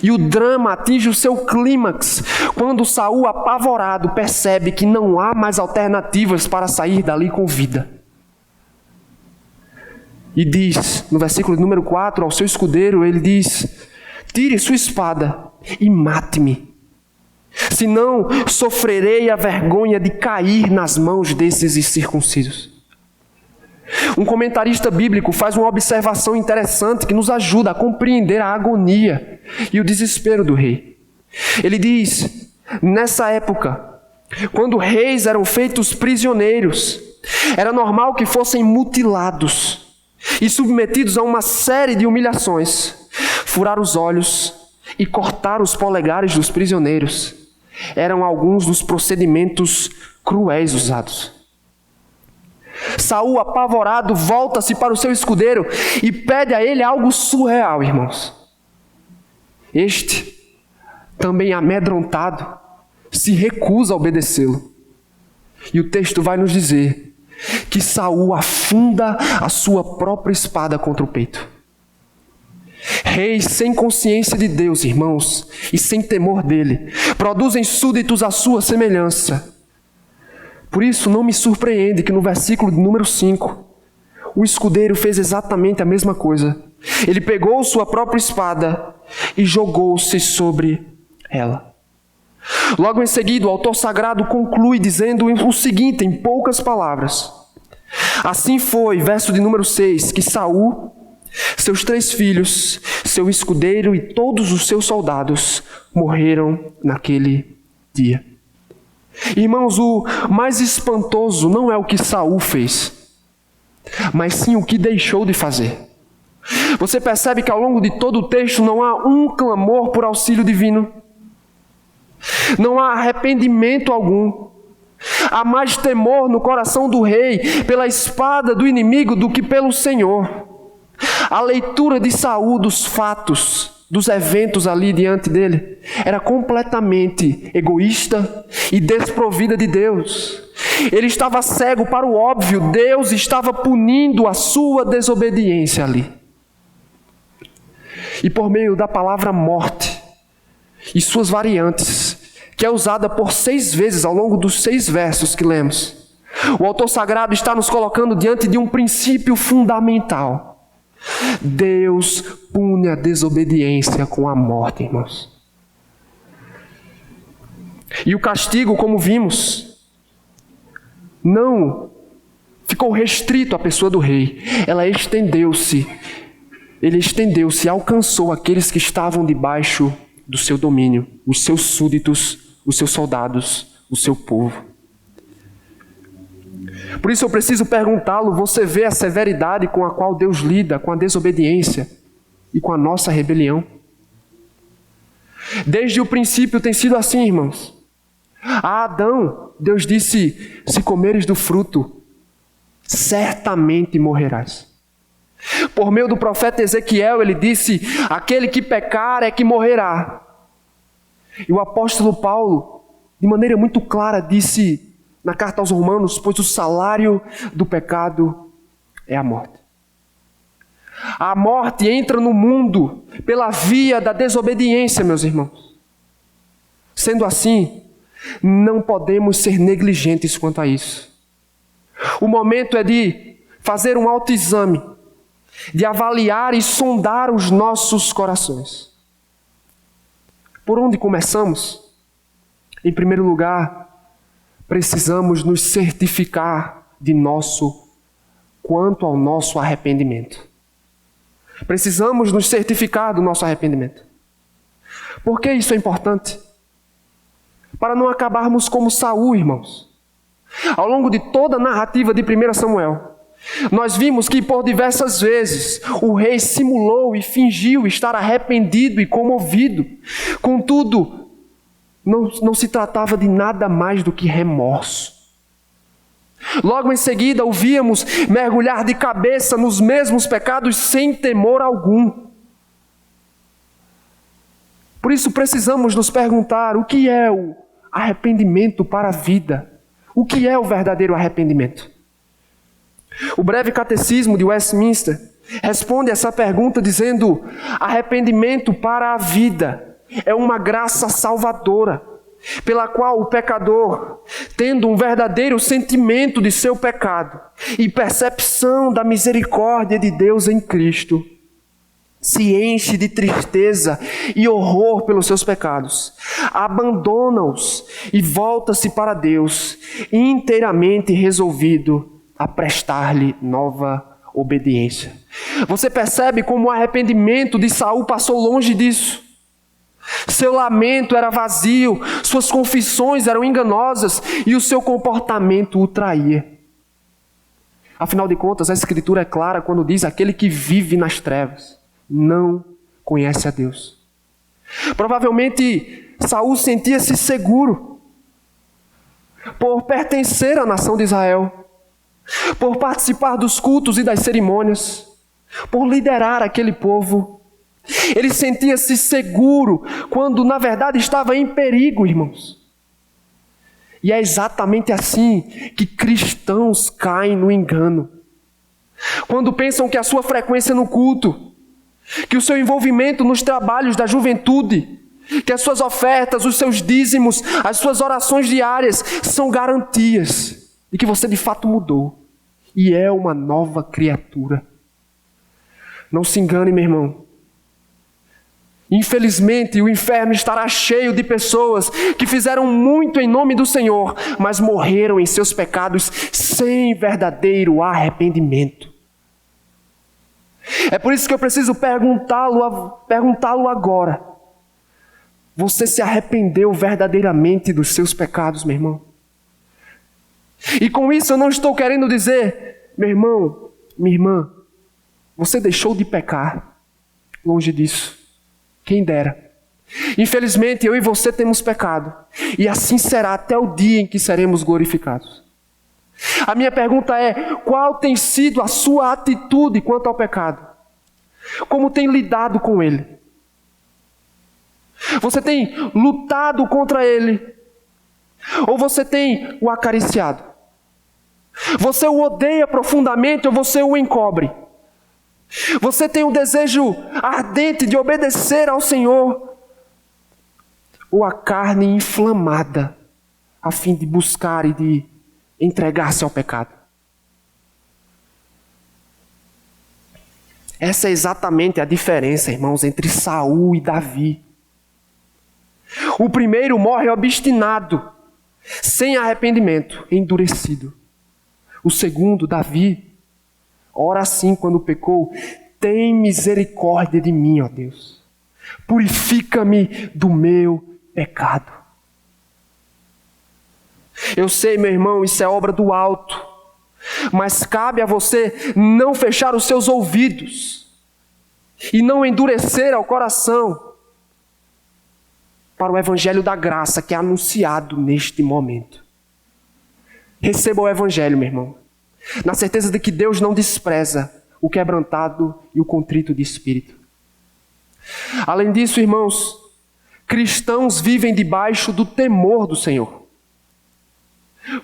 E o drama atinge o seu clímax quando Saul, apavorado, percebe que não há mais alternativas para sair dali com vida. E diz, no versículo número 4, ao seu escudeiro, ele diz: tire sua espada e mate-me, senão sofrerei a vergonha de cair nas mãos desses incircuncisos. Um comentarista bíblico faz uma observação interessante que nos ajuda a compreender a agonia e o desespero do rei. Ele diz: nessa época, quando reis eram feitos prisioneiros, era normal que fossem mutilados e submetidos a uma série de humilhações. Furar os olhos e cortar os polegares dos prisioneiros eram alguns dos procedimentos cruéis usados. Saul, apavorado, volta-se para o seu escudeiro e pede a ele algo surreal, irmãos. Este, também amedrontado, se recusa a obedecê-lo. E o texto vai nos dizer que Saul afunda a sua própria espada contra o peito. Reis sem consciência de Deus, irmãos, e sem temor dele, produzem súditos à sua semelhança. Por isso não me surpreende que no versículo de número 5, o escudeiro fez exatamente a mesma coisa. Ele pegou sua própria espada e jogou-se sobre ela. Logo em seguida, o autor sagrado conclui dizendo o seguinte, em poucas palavras: assim foi, verso de número 6, que Saul, seus 3 filhos, seu escudeiro e todos os seus soldados morreram naquele dia. Irmãos, o mais espantoso não é o que Saul fez, mas sim o que deixou de fazer. Você percebe que ao longo de todo o texto não há um clamor por auxílio divino. Não há arrependimento algum. Há mais temor no coração do rei pela espada do inimigo do que pelo Senhor. A leitura de Saul dos fatos, dos eventos ali diante dele, era completamente egoísta e desprovida de Deus. Ele estava cego para o óbvio. Deus estava punindo a sua desobediência ali. E por meio da palavra morte e suas variantes, que é usada por 6 vezes ao longo dos 6 versos que lemos, o autor sagrado está nos colocando diante de um princípio fundamental. Deus pune a desobediência com a morte, irmãos. E o castigo, como vimos, não ficou restrito à pessoa do rei. Ele estendeu-se e alcançou aqueles que estavam debaixo do seu domínio, os seus súditos, os seus soldados, o seu povo. Por isso eu preciso perguntá-lo: você vê a severidade com a qual Deus lida com a desobediência e com a nossa rebelião? Desde o princípio tem sido assim, irmãos. A Adão, Deus disse: se comeres do fruto, certamente morrerás. Por meio do profeta Ezequiel, ele disse: aquele que pecar é que morrerá. E o apóstolo Paulo, de maneira muito clara, disse na carta aos Romanos: pois o salário do pecado é a morte. A morte entra no mundo pela via da desobediência, meus irmãos. Sendo assim, não podemos ser negligentes quanto a isso. O momento é de fazer um autoexame, de avaliar e sondar os nossos corações. Por onde começamos? Em primeiro lugar, precisamos nos certificar quanto ao nosso arrependimento. Precisamos nos certificar do nosso arrependimento. Por que isso é importante? Para não acabarmos como Saul, irmãos. Ao longo de toda a narrativa de 1 Samuel, nós vimos que por diversas vezes o rei simulou e fingiu estar arrependido e comovido. Contudo, não se tratava de nada mais do que remorso. Logo em seguida, o víamos mergulhar de cabeça nos mesmos pecados sem temor algum. Por isso precisamos nos perguntar: o que é o arrependimento para a vida? O que é o verdadeiro arrependimento? O breve catecismo de Westminster responde essa pergunta dizendo: arrependimento para a vida é uma graça salvadora, pela qual o pecador, tendo um verdadeiro sentimento de seu pecado e percepção da misericórdia de Deus em Cristo, se enche de tristeza e horror pelos seus pecados, abandona-os e volta-se para Deus, inteiramente resolvido a prestar-lhe nova obediência. Você percebe como o arrependimento de Saul passou longe disso. Seu lamento era vazio, suas confissões eram enganosas e o seu comportamento o traía. Afinal de contas, a Escritura é clara quando diz: aquele que vive nas trevas não conhece a Deus. Provavelmente Saul sentia-se seguro por pertencer à nação de Israel, por participar dos cultos e das cerimônias, por liderar aquele povo. Ele sentia-se seguro quando na verdade estava em perigo, irmãos. E é exatamente assim que cristãos caem no engano. Quando pensam que a sua frequência no culto, que o seu envolvimento nos trabalhos da juventude, que as suas ofertas, os seus dízimos, as suas orações diárias são garantias de que você de fato mudou e é uma nova criatura. Não se engane, meu irmão. Infelizmente, o inferno estará cheio de pessoas que fizeram muito em nome do Senhor, mas morreram em seus pecados sem verdadeiro arrependimento. É por isso que eu preciso perguntá-lo agora: você se arrependeu verdadeiramente dos seus pecados, meu irmão? E com isso eu não estou querendo dizer: meu irmão, minha irmã, você deixou de pecar. Longe disso. Quem dera. Infelizmente, eu e você temos pecado. E assim será até o dia em que seremos glorificados. A minha pergunta é: qual tem sido a sua atitude quanto ao pecado? Como tem lidado com ele? Você tem lutado contra ele? Ou você tem o acariciado? Você o odeia profundamente ou você o encobre? Você tem um desejo ardente de obedecer ao Senhor? Ou a carne inflamada a fim de buscar e de entregar-se ao pecado? Essa é exatamente a diferença, irmãos, entre Saul e Davi. O primeiro morre obstinado, sem arrependimento, endurecido. O segundo, Davi, ora assim quando pecou: tem misericórdia de mim, ó Deus. Purifica-me do meu pecado. Eu sei, meu irmão, isso é obra do alto, mas cabe a você não fechar os seus ouvidos e não endurecer ao coração para o evangelho da graça que é anunciado neste momento. Receba o evangelho, meu irmão, na certeza de que Deus não despreza o quebrantado e o contrito de espírito. Além disso, irmãos, cristãos vivem debaixo do temor do Senhor.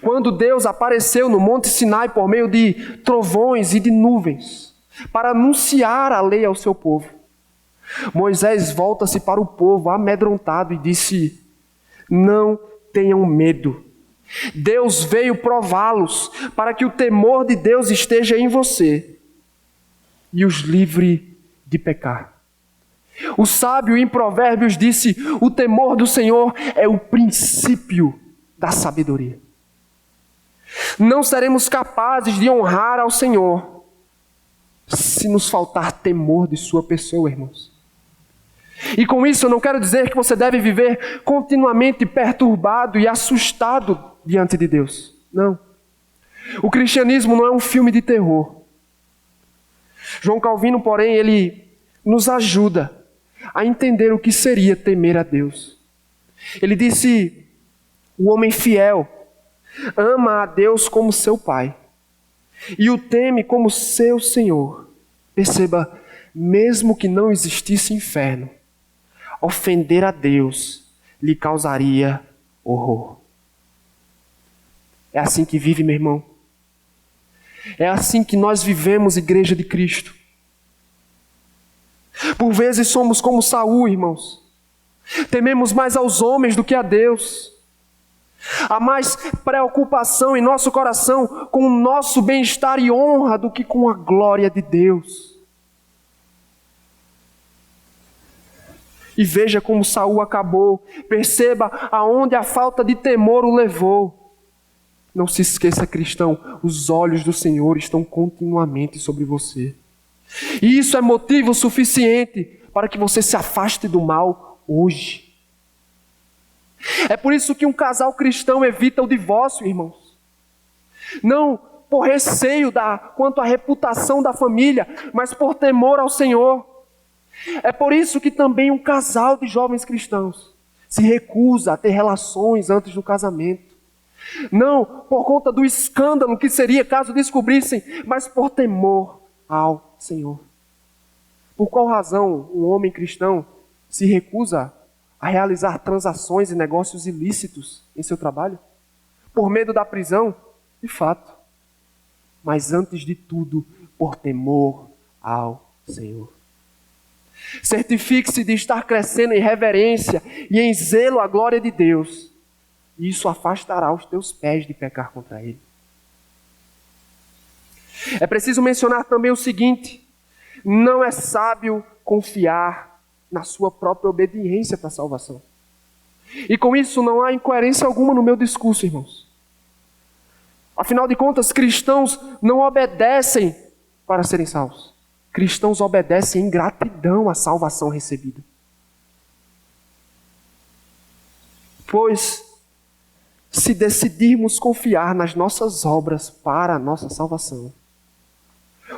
Quando Deus apareceu no Monte Sinai por meio de trovões e de nuvens, para anunciar a lei ao seu povo, Moisés volta-se para o povo amedrontado e disse: não tenham medo. Deus veio prová-los para que o temor de Deus esteja em você e os livre de pecar. O sábio em Provérbios disse: o temor do Senhor é o princípio da sabedoria. Não seremos capazes de honrar ao Senhor se nos faltar temor de sua pessoa, irmãos. E com isso eu não quero dizer que você deve viver continuamente perturbado e assustado diante de Deus. Não. O cristianismo não é um filme de terror. João Calvino, porém, ele nos ajuda a entender o que seria temer a Deus. Ele disse: o homem fiel ama a Deus como seu Pai e o teme como seu Senhor. Perceba, mesmo que não existisse inferno, ofender a Deus lhe causaria horror. É assim que vive, meu irmão. É assim que nós vivemos, Igreja de Cristo. Por vezes somos como Saul, irmãos. Tememos mais aos homens do que a Deus. Há mais preocupação em nosso coração com o nosso bem-estar e honra do que com a glória de Deus. E veja como Saul acabou. Perceba aonde a falta de temor o levou. Não se esqueça, cristão, os olhos do Senhor estão continuamente sobre você. E isso é motivo suficiente para que você se afaste do mal hoje. É por isso que um casal cristão evita o divórcio, irmãos. Não por receio quanto à reputação da família, mas por temor ao Senhor. É por isso que também um casal de jovens cristãos se recusa a ter relações antes do casamento. Não por conta do escândalo que seria caso descobrissem, mas por temor ao Senhor. Por qual razão um homem cristão se recusa a realizar transações e negócios ilícitos em seu trabalho? Por medo da prisão? De fato. Mas antes de tudo, por temor ao Senhor. Certifique-se de estar crescendo em reverência e em zelo à glória de Deus. E isso afastará os teus pés de pecar contra Ele. É preciso mencionar também o seguinte: não é sábio confiar na sua própria obediência para a salvação. E com isso não há incoerência alguma no meu discurso, irmãos. Afinal de contas, cristãos não obedecem para serem salvos. Cristãos obedecem em gratidão à salvação recebida. Pois, se decidirmos confiar nas nossas obras para a nossa salvação,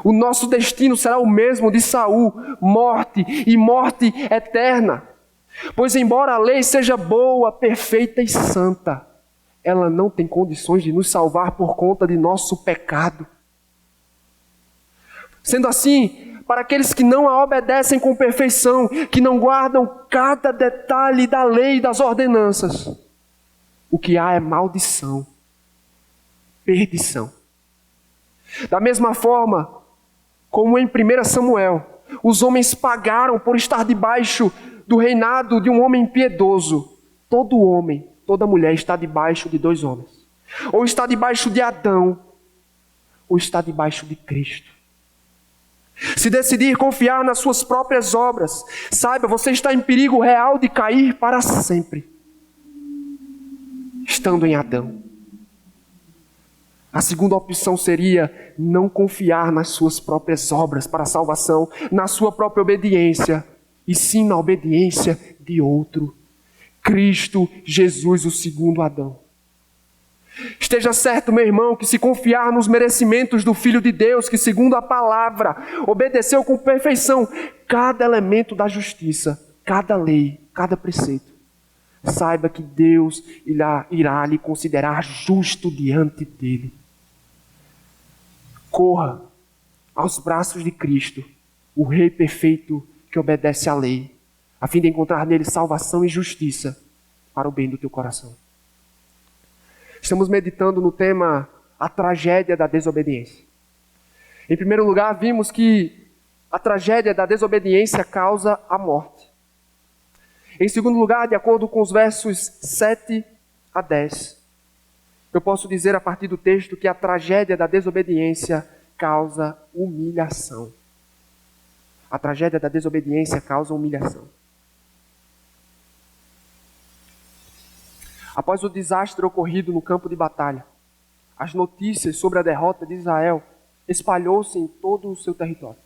o nosso destino será o mesmo de Saul, morte e morte eterna. Pois embora a lei seja boa, perfeita e santa, ela não tem condições de nos salvar por conta de nosso pecado. Sendo assim, para aqueles que não a obedecem com perfeição, que não guardam cada detalhe da lei e das ordenanças, o que há é maldição, perdição. Da mesma forma, como em 1 Samuel, os homens pagaram por estar debaixo do reinado de um homem impiedoso. Todo homem, toda mulher está debaixo de dois homens. Ou está debaixo de Adão, ou está debaixo de Cristo. Se decidir confiar nas suas próprias obras, saiba, você está em perigo real de cair para sempre, estando em Adão. A segunda opção seria não confiar nas suas próprias obras para a salvação, na sua própria obediência, e sim na obediência de outro, Cristo Jesus, o segundo Adão. Esteja certo, meu irmão, que se confiar nos merecimentos do Filho de Deus, que segundo a palavra obedeceu com perfeição cada elemento da justiça, cada lei, cada preceito, saiba que Deus irá lhe considerar justo diante dele. Corra aos braços de Cristo, o Rei perfeito que obedece à lei, a fim de encontrar nele salvação e justiça para o bem do teu coração. Estamos meditando no tema a tragédia da desobediência. Em primeiro lugar, vimos que a tragédia da desobediência causa a morte. Em segundo lugar, de acordo com os versos 7 a 10, eu posso dizer a partir do texto que a tragédia da desobediência causa humilhação. A tragédia da desobediência causa humilhação. Após o desastre ocorrido no campo de batalha, as notícias sobre a derrota de Israel espalhou-se em todo o seu território.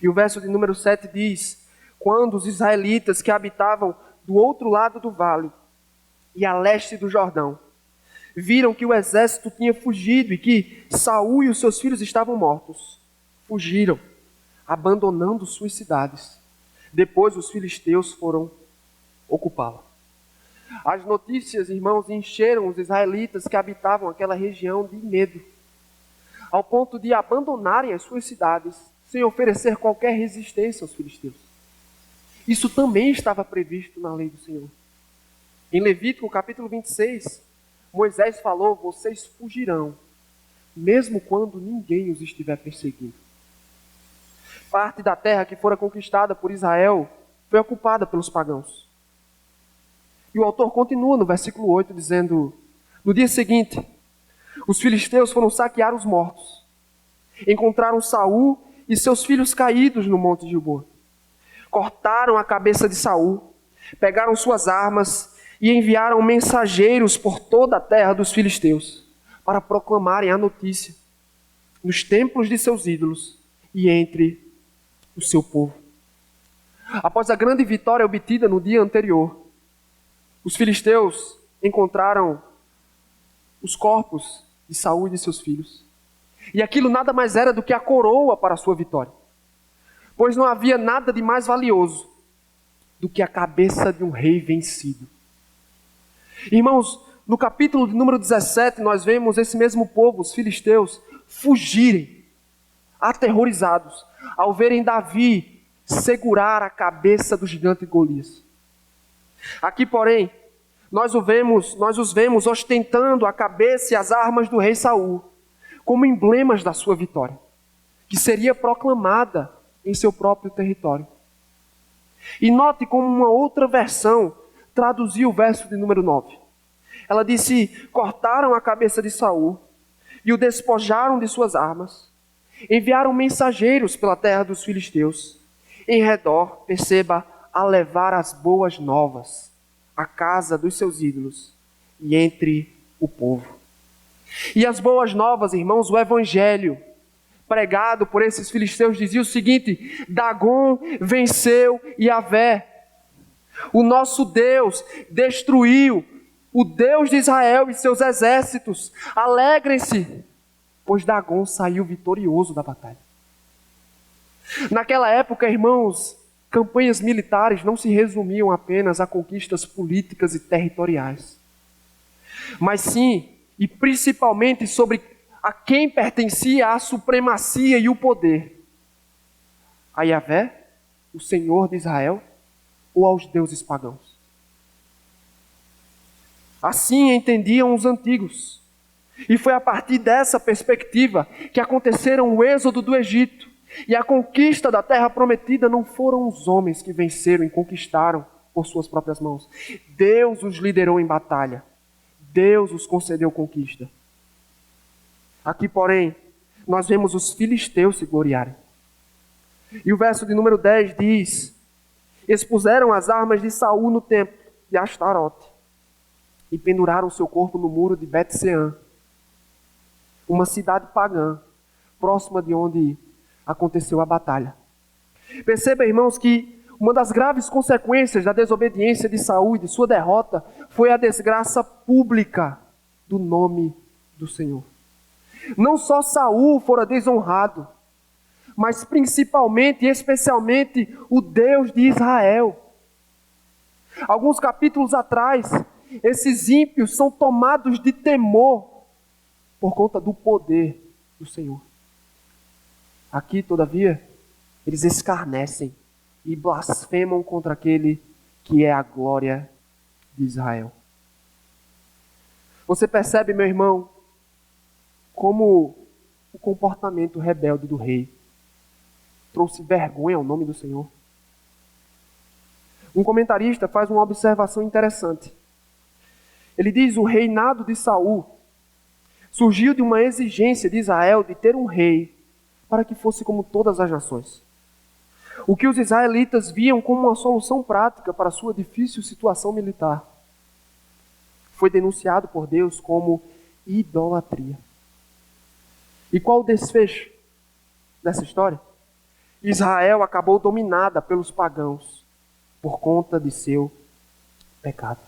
E o verso de número 7 diz: quando os israelitas que habitavam do outro lado do vale e a leste do Jordão viram que o exército tinha fugido e que Saul e os seus filhos estavam mortos, fugiram, abandonando suas cidades. Depois os filisteus foram ocupá-la. As notícias, irmãos, encheram os israelitas que habitavam aquela região de medo, ao ponto de abandonarem as suas cidades sem oferecer qualquer resistência aos filisteus. Isso também estava previsto na lei do Senhor. Em Levítico, capítulo 26, Moisés falou: vocês fugirão, mesmo quando ninguém os estiver perseguindo. Parte da terra que fora conquistada por Israel foi ocupada pelos pagãos. E o autor continua no versículo 8 dizendo: no dia seguinte, os filisteus foram saquear os mortos. Encontraram Saul e seus filhos caídos no monte Gilboa. Cortaram a cabeça de Saul, pegaram suas armas e enviaram mensageiros por toda a terra dos filisteus para proclamarem a notícia nos templos de seus ídolos e entre o seu povo. Após a grande vitória obtida no dia anterior, os filisteus encontraram os corpos de Saul e de seus filhos. E aquilo nada mais era do que a coroa para a sua vitória. Pois não havia nada de mais valioso do que a cabeça de um rei vencido. Irmãos, no capítulo de número 17, nós vemos esse mesmo povo, os filisteus, fugirem, aterrorizados, ao verem Davi segurar a cabeça do gigante Golias. Aqui, porém, nós os vemos ostentando a cabeça e as armas do rei Saul, como emblemas da sua vitória, que seria proclamada em seu próprio território. E note como uma outra versão traduziu o verso de número 9. Ela disse: cortaram a cabeça de Saul e o despojaram de suas armas, enviaram mensageiros pela terra dos filisteus, em redor, perceba, a levar as boas novas à casa dos seus ídolos e entre o povo. E as boas novas, irmãos, o evangelho pregado por esses filisteus dizia o seguinte: Dagom venceu Yahvé. O nosso Deus destruiu o Deus de Israel e seus exércitos. Alegrem-se, pois Dagom saiu vitorioso da batalha. Naquela época, irmãos, campanhas militares não se resumiam apenas a conquistas políticas e territoriais, mas sim, e principalmente, sobre a quem pertencia a supremacia e o poder: a Yahvé, o Senhor de Israel, ou aos deuses pagãos. Assim entendiam os antigos. E foi a partir dessa perspectiva que aconteceram o êxodo do Egito e a conquista da terra prometida. Não foram os homens que venceram e conquistaram por suas próprias mãos. Deus os liderou em batalha. Deus os concedeu conquista. Aqui, porém, nós vemos os filisteus se gloriarem. E o verso de número 10 diz: expuseram as armas de Saul no templo de Astarote e penduraram seu corpo no muro de Bet-Sean, uma cidade pagã, próxima de onde aconteceu a batalha. Perceba, irmãos, que uma das graves consequências da desobediência de Saul e de sua derrota foi a desgraça pública do nome do Senhor. Não só Saul fora desonrado, mas principalmente e especialmente o Deus de Israel. Alguns capítulos atrás, esses ímpios são tomados de temor por conta do poder do Senhor. Aqui, todavia, eles escarnecem e blasfemam contra aquele que é a glória de Israel. Você percebe, meu irmão, como o comportamento rebelde do rei trouxe vergonha ao nome do Senhor? Um comentarista faz uma observação interessante. Ele diz: o reinado de Saul surgiu de uma exigência de Israel de ter um rei para que fosse como todas as nações. O que os israelitas viam como uma solução prática para a sua difícil situação militar foi denunciado por Deus como idolatria. E qual o desfecho dessa história? Israel acabou dominada pelos pagãos por conta de seu pecado.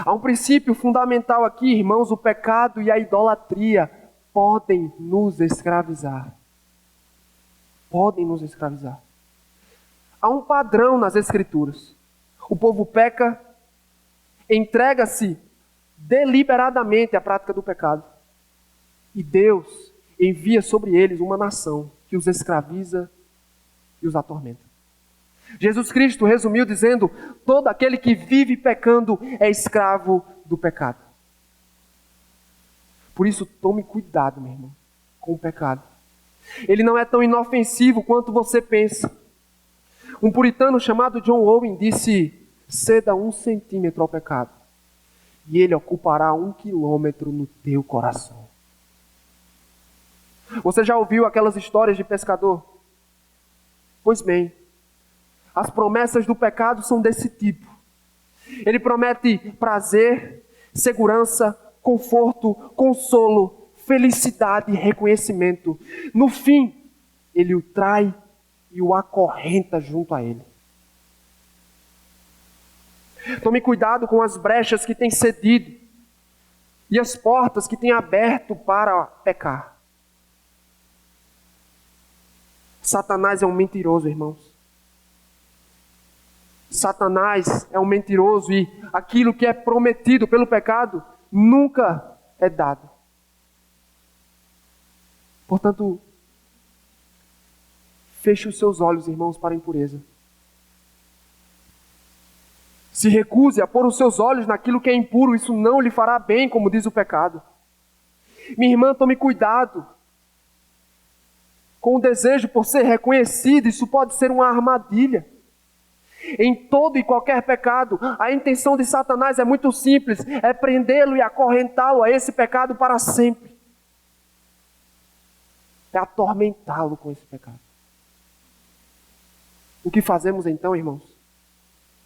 Há um princípio fundamental aqui, irmãos: o pecado e a idolatria podem nos escravizar. Podem nos escravizar. Há um padrão nas Escrituras. O povo peca, entrega-se deliberadamente à prática do pecado. E Deus envia sobre eles uma nação que os escraviza e os atormenta. Jesus Cristo resumiu dizendo: todo aquele que vive pecando é escravo do pecado. Por isso, tome cuidado, meu irmão, com o pecado. Ele não é tão inofensivo quanto você pensa. Um puritano chamado John Owen disse: ceda 1 centímetro ao pecado, e ele ocupará 1 quilômetro no teu coração. Você já ouviu aquelas histórias de pescador? Pois bem, as promessas do pecado são desse tipo. Ele promete prazer, segurança, conforto, consolo, felicidade e reconhecimento. No fim, ele o trai e o acorrenta junto a ele. Tome cuidado com as brechas que tem cedido e as portas que tem aberto para pecar. Satanás é um mentiroso, irmãos. Satanás é um mentiroso e aquilo que é prometido pelo pecado nunca é dado. Portanto, feche os seus olhos, irmãos, para a impureza. Se recuse a pôr os seus olhos naquilo que é impuro, isso não lhe fará bem, como diz o pecado. Minha irmã, tome cuidado com o desejo por ser reconhecido. Isso pode ser uma armadilha. Em todo e qualquer pecado, a intenção de Satanás é muito simples: é prendê-lo e acorrentá-lo a esse pecado para sempre. É atormentá-lo com esse pecado. O que fazemos então, irmãos?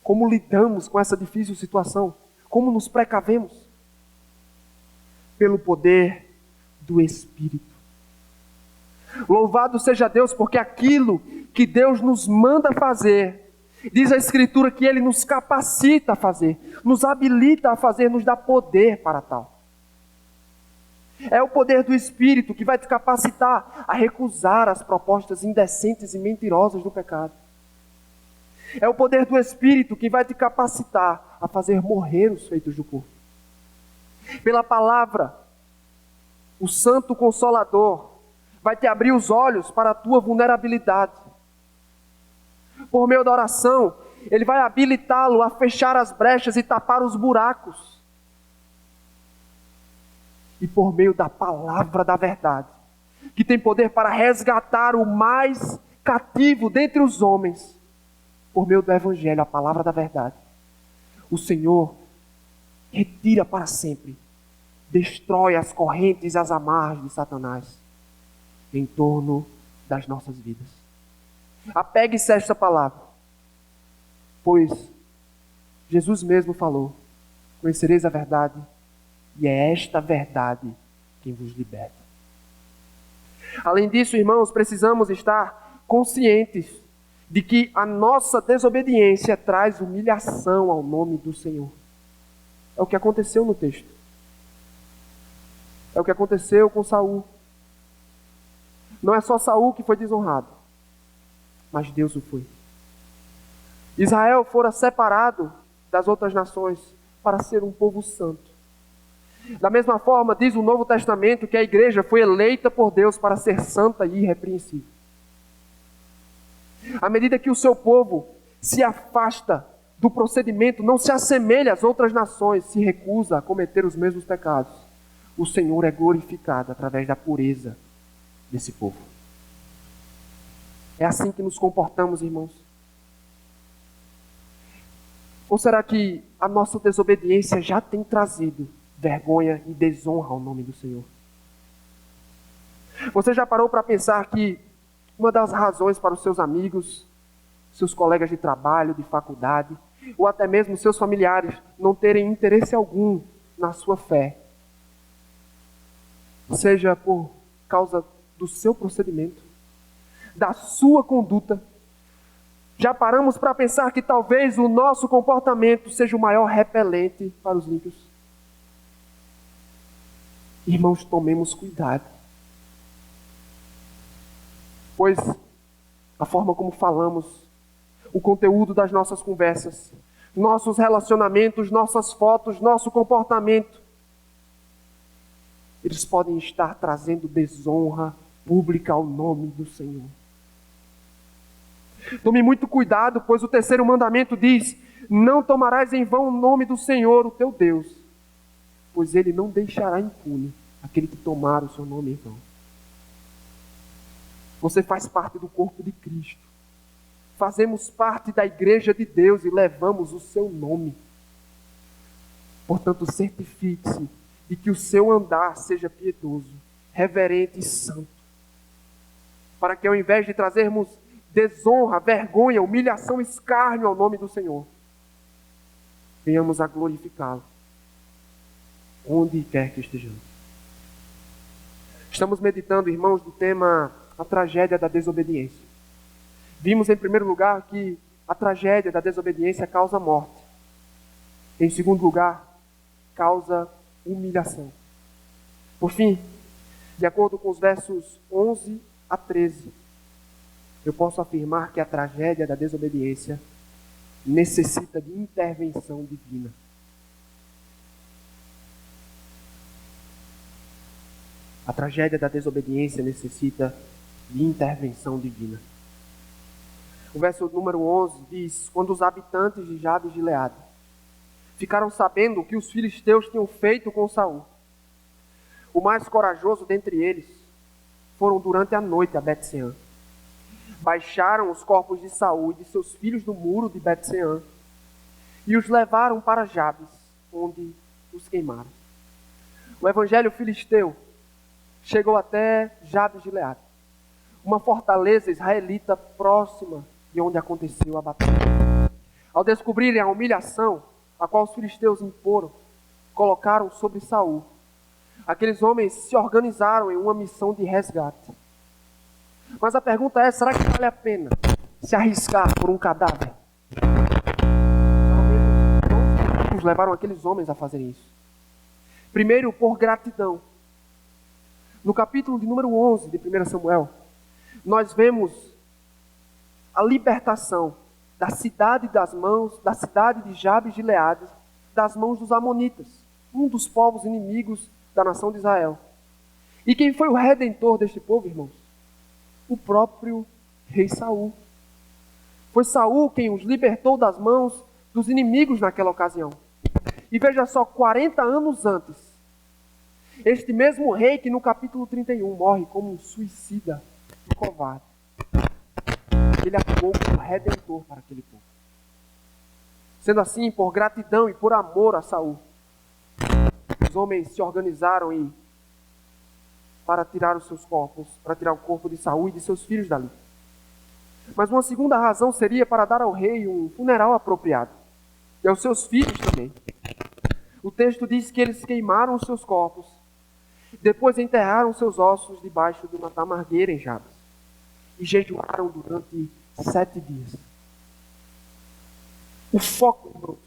Como lidamos com essa difícil situação? Como nos precavemos? Pelo poder do Espírito. Louvado seja Deus, porque aquilo que Deus nos manda fazer, diz a Escritura que Ele nos capacita a fazer, nos habilita a fazer, nos dá poder para tal. É o poder do Espírito que vai te capacitar a recusar as propostas indecentes e mentirosas do pecado. É o poder do Espírito que vai te capacitar a fazer morrer os feitos do corpo. Pela palavra, o Santo Consolador vai te abrir os olhos para a tua vulnerabilidade. Por meio da oração, Ele vai habilitá-lo a fechar as brechas e tapar os buracos. E por meio da palavra da verdade, que tem poder para resgatar o mais cativo dentre os homens, por meio do Evangelho, a palavra da verdade, o Senhor retira para sempre, destrói as correntes e as amarras de Satanás em torno das nossas vidas. Apegue-se a esta palavra, pois Jesus mesmo falou: conhecereis a verdade, e é esta verdade quem vos liberta. Além disso, irmãos, precisamos estar conscientes de que a nossa desobediência traz humilhação ao nome do Senhor. É o que aconteceu no texto. É o que aconteceu com Saul. Não é só Saul que foi desonrado, mas Deus o foi. Israel fora separado das outras nações para ser um povo santo. Da mesma forma, diz o Novo Testamento que a igreja foi eleita por Deus para ser santa e irrepreensível. À medida que o seu povo se afasta do procedimento, não se assemelha às outras nações, se recusa a cometer os mesmos pecados, o Senhor é glorificado através da pureza desse povo. É assim que nos comportamos, irmãos? Ou será que a nossa desobediência já tem trazido vergonha e desonra ao nome do Senhor? Você já parou para pensar que uma das razões para os seus amigos, seus colegas de trabalho, de faculdade, ou até mesmo seus familiares não terem interesse algum na sua fé, seja por causa do seu procedimento, da sua conduta? Já paramos para pensar que talvez o nosso comportamento seja o maior repelente para os ímpios? Irmãos, tomemos cuidado, pois a forma como falamos, o conteúdo das nossas conversas, nossos relacionamentos, nossas fotos, nosso comportamento, eles podem estar trazendo desonra pública ao nome do Senhor. Tome muito cuidado, pois o terceiro mandamento diz: não tomarás em vão o nome do Senhor, o teu Deus, pois Ele não deixará impune aquele que tomar o seu nome em vão. Você faz parte do corpo de Cristo. Fazemos parte da igreja de Deus e levamos o seu nome. Portanto, certifique-se de que o seu andar seja piedoso, reverente e santo, para que ao invés de trazermos desonra, vergonha, humilhação, escárnio ao nome do Senhor, venhamos a glorificá-lo, onde quer que estejamos. Estamos meditando, irmãos, do tema a tragédia da desobediência. Vimos em primeiro lugar que a tragédia da desobediência causa morte. Em segundo lugar, causa humilhação. Por fim, de acordo com os versos 11 a 13, eu posso afirmar que a tragédia da desobediência necessita de intervenção divina. A tragédia da desobediência necessita de intervenção divina. O verso número 11 diz: quando os habitantes de Jabes de Gileade ficaram sabendo o que os filisteus tinham feito com Saul, o mais corajoso dentre eles foram durante a noite a Bet-sean. Baixaram os corpos de Saul e de seus filhos do muro de Bet-sean e os levaram para Jabes, onde os queimaram. O evangelho filisteu chegou até Jabes de Gileade, uma fortaleza israelita próxima de onde aconteceu a batalha. Ao descobrirem a humilhação a qual os filisteus imporam, colocaram sobre Saul, aqueles homens se organizaram em uma missão de resgate. Mas a pergunta é: será que vale a pena se arriscar por um cadáver? Os levaram aqueles homens a fazerem isso. Primeiro, por gratidão. No capítulo de número 11 de 1 Samuel, nós vemos a libertação da cidade de Jabes de Gileade, das mãos dos amonitas, um dos povos inimigos da nação de Israel. E quem foi o redentor deste povo, irmãos? O próprio rei Saul. Foi Saul quem os libertou das mãos dos inimigos naquela ocasião. E veja só, 40 anos antes, este mesmo rei que no capítulo 31 morre como um suicida e covarde, ele atuou como redentor para aquele povo. Sendo assim, por gratidão e por amor a Saul, os homens se organizaram para tirar os seus corpos, para tirar o corpo de Saul e de seus filhos dali. Mas uma segunda razão seria para dar ao rei um funeral apropriado, e aos seus filhos também. O texto diz que eles queimaram os seus corpos, depois enterraram seus ossos debaixo de uma tamargueira em Jabes, e jejuaram durante 7 dias. O foco, irmãos,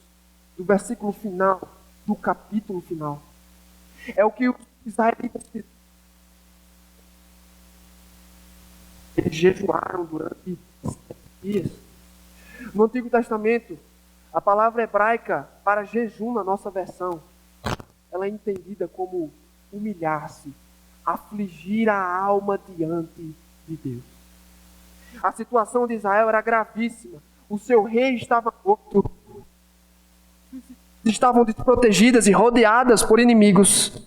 do versículo final, do capítulo final, é o que os israelitas fizeram. Eles jejuaram durante 7 dias. No Antigo Testamento, a palavra hebraica para jejum na nossa versão ela é entendida como humilhar-se, afligir a alma diante de Deus. A situação de Israel era gravíssima. O seu rei estava morto. Estavam desprotegidas e rodeadas por inimigos.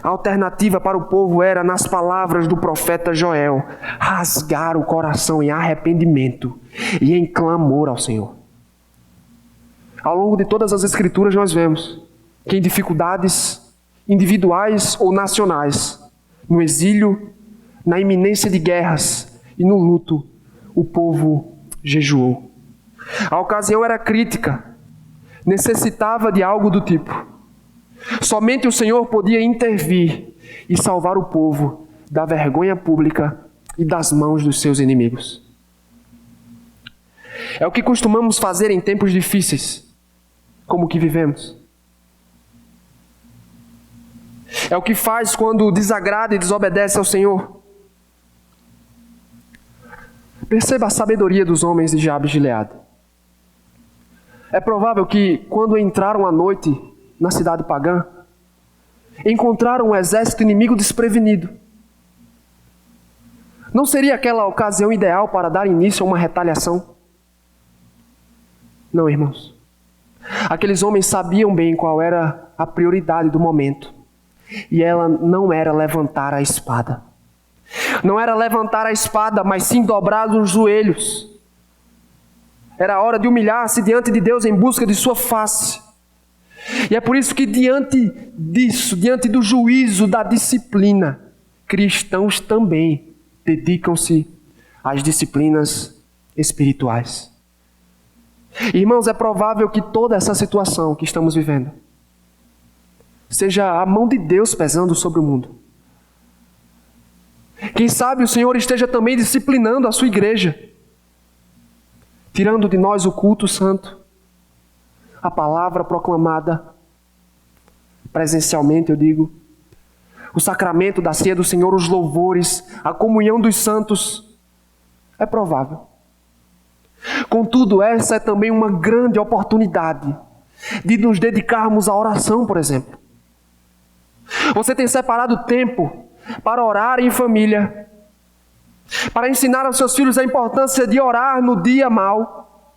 A alternativa para o povo era, nas palavras do profeta Joel, rasgar o coração em arrependimento e em clamor ao Senhor. Ao longo de todas as Escrituras nós vemos que em dificuldades individuais ou nacionais, no exílio, na iminência de guerras e no luto, o povo jejuou. A ocasião era crítica, necessitava de algo do tipo: somente o Senhor podia intervir e salvar o povo da vergonha pública e das mãos dos seus inimigos. É o que costumamos fazer em tempos difíceis, como o que vivemos. É o que faz quando desagrada e desobedece ao Senhor. Perceba a sabedoria dos homens de Jabes de Gileade. É provável que, quando entraram à noite na cidade pagã, encontraram um exército inimigo desprevenido. Não seria aquela ocasião ideal para dar início a uma retaliação? Não, irmãos. Aqueles homens sabiam bem qual era a prioridade do momento. E ela não era levantar a espada. Não era levantar a espada, mas sim dobrar os joelhos. Era a hora de humilhar-se diante de Deus em busca de sua face. E é por isso que diante disso, diante do juízo, da disciplina, cristãos também dedicam-se às disciplinas espirituais. Irmãos, é provável que toda essa situação que estamos vivendo seja a mão de Deus pesando sobre o mundo. Quem sabe o Senhor esteja também disciplinando a sua igreja, tirando de nós o culto santo, a palavra proclamada presencialmente, eu digo, o sacramento da ceia do Senhor, os louvores, a comunhão dos santos. É provável. Contudo, essa é também uma grande oportunidade de nos dedicarmos à oração, por exemplo. Você tem separado tempo para orar em família, para ensinar aos seus filhos a importância de orar no dia mau?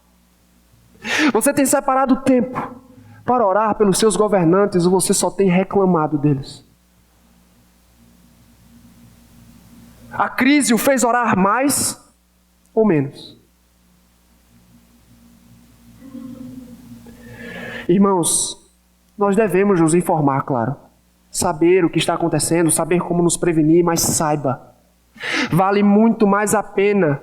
Você tem separado tempo para orar pelos seus governantes ou você só tem reclamado deles? A crise o fez orar mais ou menos? Irmãos, nós devemos nos informar, claro. Saber o que está acontecendo, saber como nos prevenir, mas saiba, vale muito mais a pena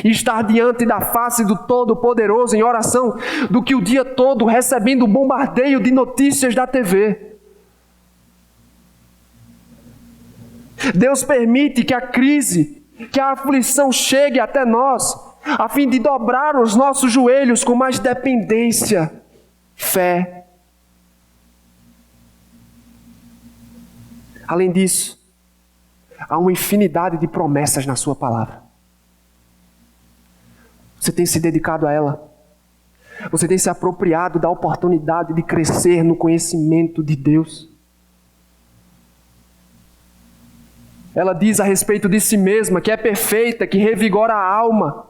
estar diante da face do Todo-Poderoso em oração do que o dia todo recebendo bombardeio de notícias da TV. Deus permite que a crise, que a aflição chegue até nós, a fim de dobrar os nossos joelhos com mais dependência, fé. Além disso, há uma infinidade de promessas na sua palavra. Você tem se dedicado a ela. Você tem se apropriado da oportunidade de crescer no conhecimento de Deus. Ela diz a respeito de si mesma que é perfeita, que revigora a alma.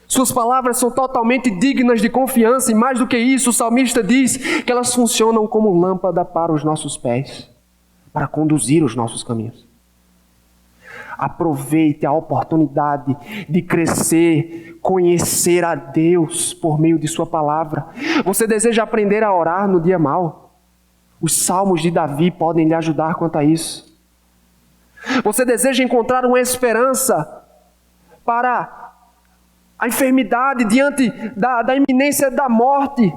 Suas palavras são totalmente dignas de confiança e mais do que isso, o salmista diz que elas funcionam como lâmpada para os nossos pés, para conduzir os nossos caminhos. Aproveite a oportunidade de crescer, conhecer a Deus por meio de sua palavra. Você deseja aprender a orar no dia mau? Os salmos de Davi podem lhe ajudar quanto a isso. Você deseja encontrar uma esperança para a enfermidade diante da iminência da morte?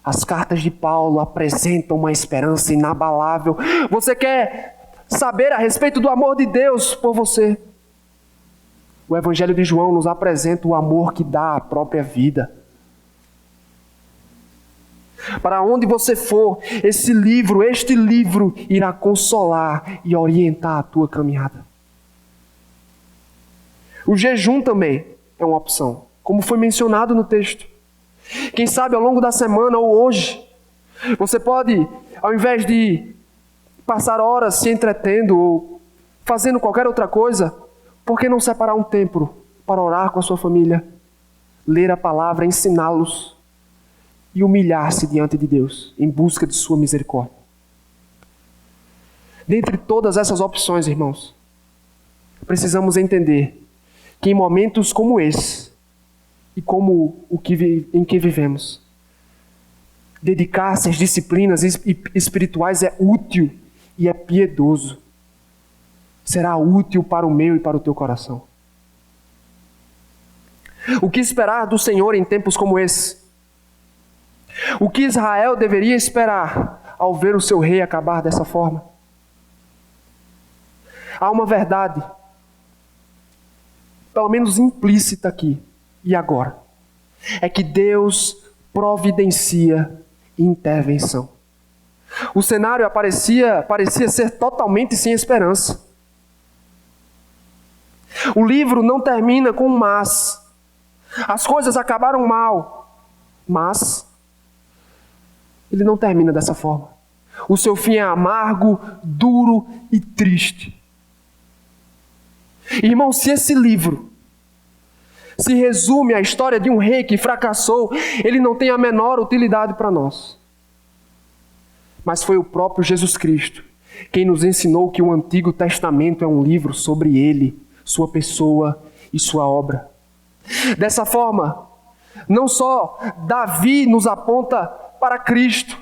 As cartas de Paulo apresentam uma esperança inabalável. Você quer saber a respeito do amor de Deus por você? O Evangelho de João nos apresenta o amor que dá a própria vida. Para onde você for, este livro irá consolar e orientar a tua caminhada. O jejum também é uma opção, como foi mencionado no texto. Quem sabe ao longo da semana ou hoje, Você pode, ao invés de passar horas se entretendo ou fazendo qualquer outra coisa, por que não separar um tempo para orar com a sua família, ler a palavra, ensiná-los e humilhar-se diante de Deus em busca de sua misericórdia? Dentre todas essas opções, irmãos, precisamos entender que em momentos como esse e como em que vivemos, dedicar-se às disciplinas espirituais é útil e é piedoso. Será útil para o meu e para o teu coração. O que esperar do Senhor em tempos como esse? O que Israel deveria esperar ao ver o seu rei acabar dessa forma? Há uma verdade, pelo menos implícita aqui e agora, é que Deus providencia intervenção. O cenário parecia ser totalmente sem esperança. O livro não termina com um mas. As coisas acabaram mal, mas ele não termina dessa forma. O seu fim é amargo, duro e triste. Irmão, se esse livro se resume à história de um rei que fracassou, ele não tem a menor utilidade para nós. Mas foi o próprio Jesus Cristo quem nos ensinou que o Antigo Testamento é um livro sobre ele, sua pessoa e sua obra. Dessa forma, não só Davi nos aponta para Cristo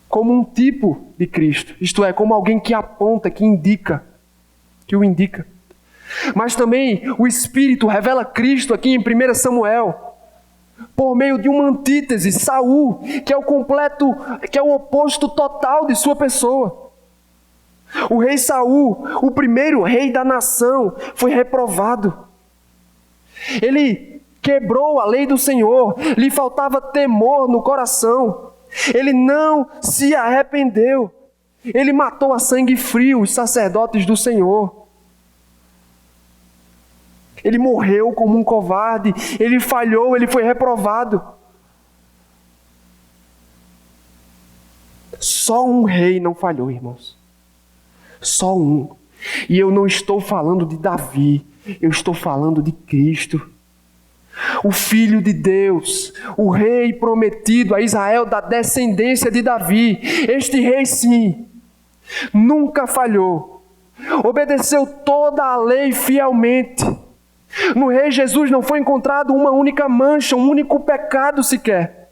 como um tipo de Cristo, isto é, como alguém que aponta, que o indica. Mas também o Espírito revela Cristo aqui em 1 Samuel, por meio de uma antítese, Saul, que é o oposto total de sua pessoa. O rei Saul, o primeiro rei da nação, foi reprovado. Ele quebrou a lei do Senhor, lhe faltava temor no coração. Ele não se arrependeu. Ele matou a sangue frio os sacerdotes do Senhor. Ele morreu como um covarde, ele falhou, ele foi reprovado. Só um rei não falhou, irmãos. Só um. E eu não estou falando de Davi, eu estou falando de Cristo. O Filho de Deus, o rei prometido a Israel da descendência de Davi. Este rei, sim, nunca falhou. Obedeceu toda a lei fielmente. No rei Jesus não foi encontrado uma única mancha, um único pecado sequer.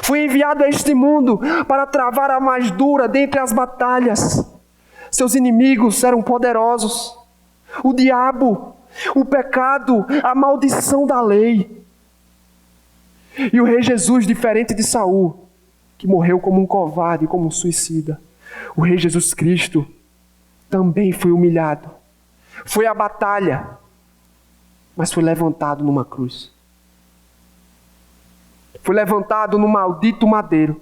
Foi enviado a este mundo para travar a mais dura dentre as batalhas. Seus inimigos eram poderosos. O diabo, o pecado, a maldição da lei. E o rei Jesus, diferente de Saul, que morreu como um covarde, como um suicida, o rei Jesus Cristo também foi humilhado. Foi à batalha, mas foi levantado numa cruz. Foi levantado no maldito madeiro.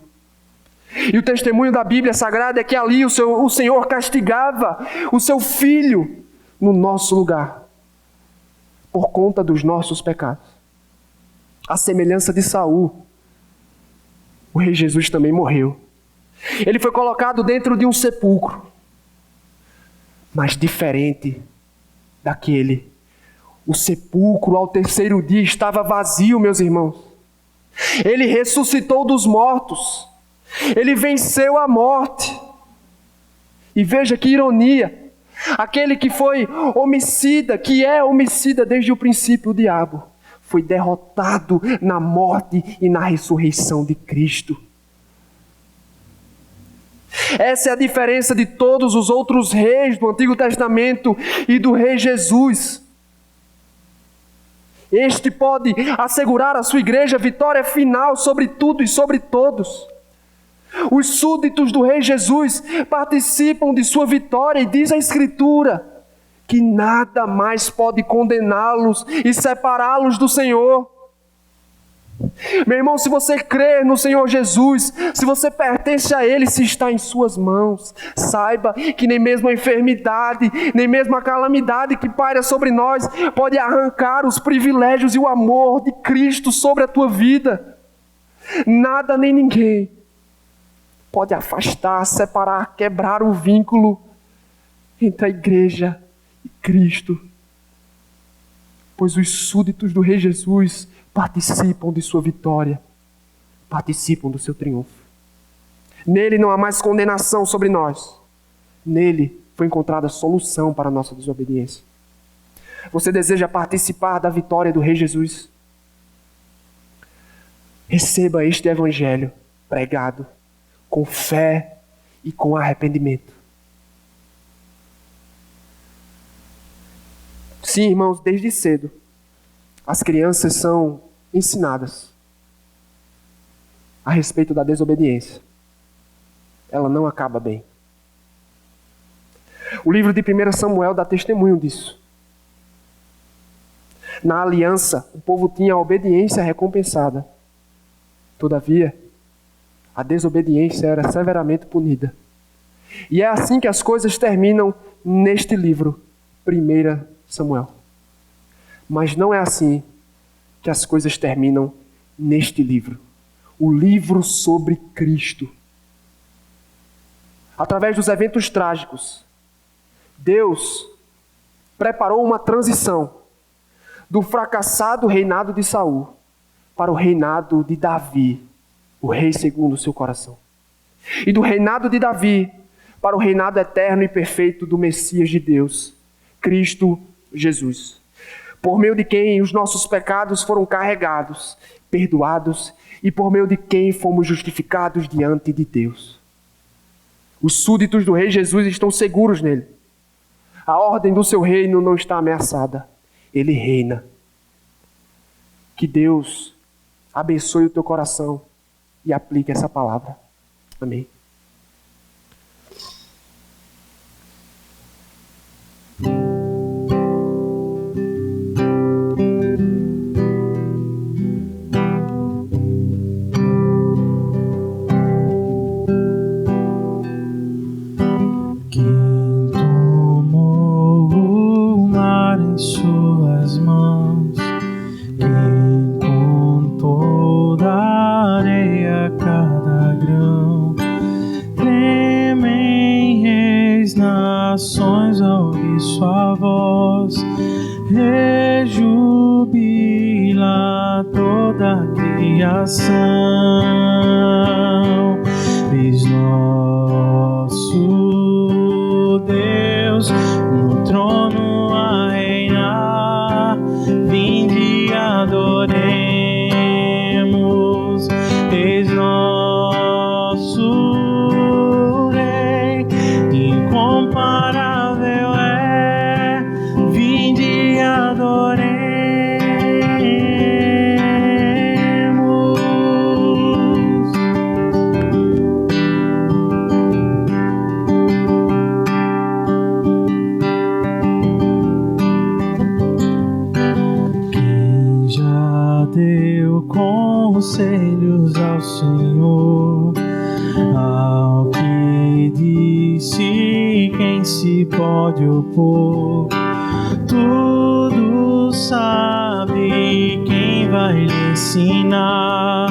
E o testemunho da Bíblia Sagrada é que ali o Senhor castigava o seu Filho no nosso lugar, por conta dos nossos pecados. À semelhança de Saul, o rei Jesus também morreu. Ele foi colocado dentro de um sepulcro, mas diferente daquele. O sepulcro ao terceiro dia estava vazio, meus irmãos. Ele ressuscitou dos mortos. Ele venceu a morte. E veja que ironia. Aquele que foi homicida, que é homicida desde o princípio, o diabo, foi derrotado na morte e na ressurreição de Cristo. Essa é a diferença de todos os outros reis do Antigo Testamento e do rei Jesus. Este pode assegurar à sua igreja vitória final sobre tudo e sobre todos. Os súditos do rei Jesus participam de sua vitória e diz a Escritura que nada mais pode condená-los e separá-los do Senhor. Meu irmão, se você crer no Senhor Jesus, se você pertence a Ele, se está em suas mãos, saiba que nem mesmo a enfermidade, nem mesmo a calamidade que paira sobre nós pode arrancar os privilégios e o amor de Cristo sobre a tua vida. Nada nem ninguém pode afastar, separar, quebrar o vínculo entre a igreja e Cristo. Pois os súditos do Rei Jesus participam de sua vitória, participam do seu triunfo. Nele não há mais condenação sobre nós. Nele foi encontrada a solução para a nossa desobediência. Você deseja participar da vitória do Rei Jesus? Receba este evangelho pregado com fé e com arrependimento. Sim, irmãos, desde cedo, as crianças são ensinadas a respeito da desobediência. Ela não acaba bem. O livro de 1 Samuel dá testemunho disso. Na aliança, o povo tinha a obediência recompensada. Todavia, a desobediência era severamente punida. E é assim que as coisas terminam neste livro, 1 Samuel. Mas não é assim que as coisas terminam neste livro. O livro sobre Cristo. Através dos eventos trágicos, Deus preparou uma transição do fracassado reinado de Saul para o reinado de Davi, o rei segundo o seu coração. E do reinado de Davi para o reinado eterno e perfeito do Messias de Deus, Cristo Jesus, por meio de quem os nossos pecados foram carregados, perdoados, e por meio de quem fomos justificados diante de Deus. Os súditos do Rei Jesus estão seguros nele. A ordem do seu reino não está ameaçada. Ele reina. Que Deus abençoe o teu coração e aplique essa palavra. Amém. Suas mãos, quem contou da areia cada grão, tremem reis, nações, ouvi sua voz, rejubila toda a criação, eis nosso Deus no trono a reinar, vinde e adoremos, eis nosso Rei, incomparável é, vinde e adoremos. Deu conselhos ao Senhor, ao que disse quem se pode opor, tudo sabe quem vai lhe ensinar,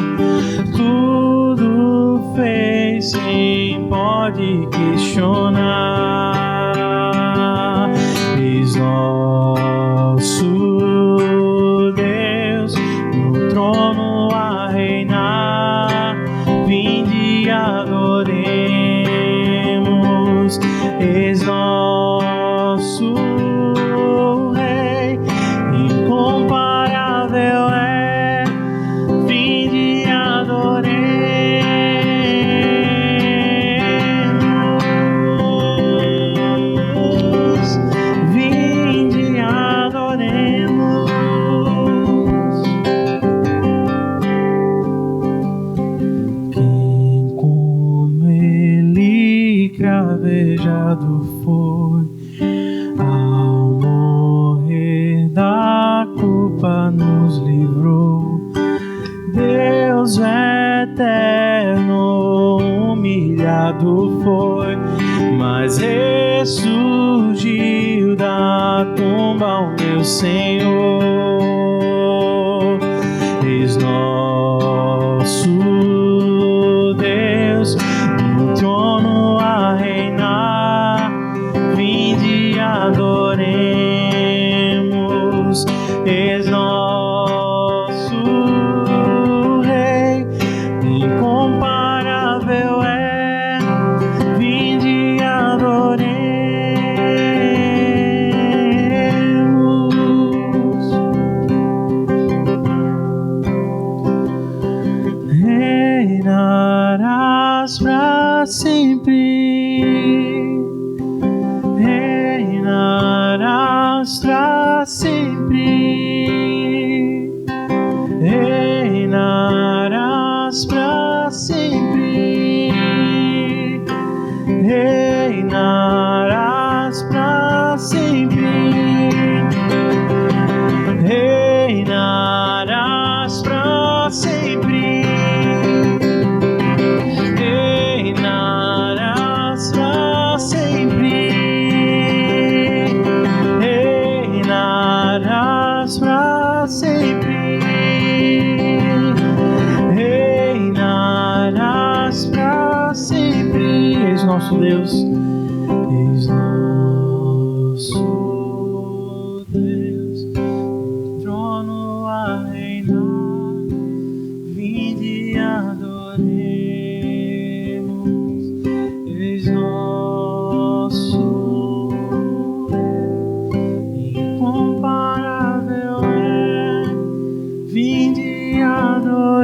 tudo fez quem pode questionar, eis nosso trono a reinar, vinde e adoremos, eis nosso Rei, incomparável é, vinde e adoremos, vinde e adoremos. Cravejado foi, ao morrer da culpa nos livrou. Deus eterno, humilhado foi, mas ressurgiu da tumba o meu Senhor. Eis nosso nosso Deus. És nosso Deus, no trono a reinar, vinde e adoremos. És nosso Deus, incomparável é, vinde e adoremos.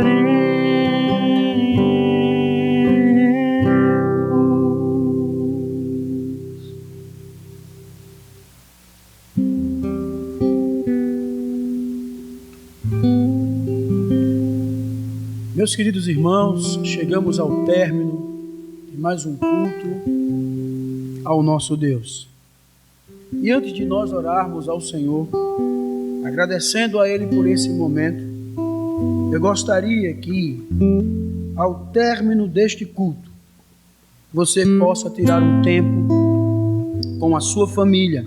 Meus queridos irmãos, chegamos ao término de mais um culto ao nosso Deus. E antes de nós orarmos ao Senhor, agradecendo a Ele por esse momento, eu gostaria que, ao término deste culto, você possa tirar um tempo com a sua família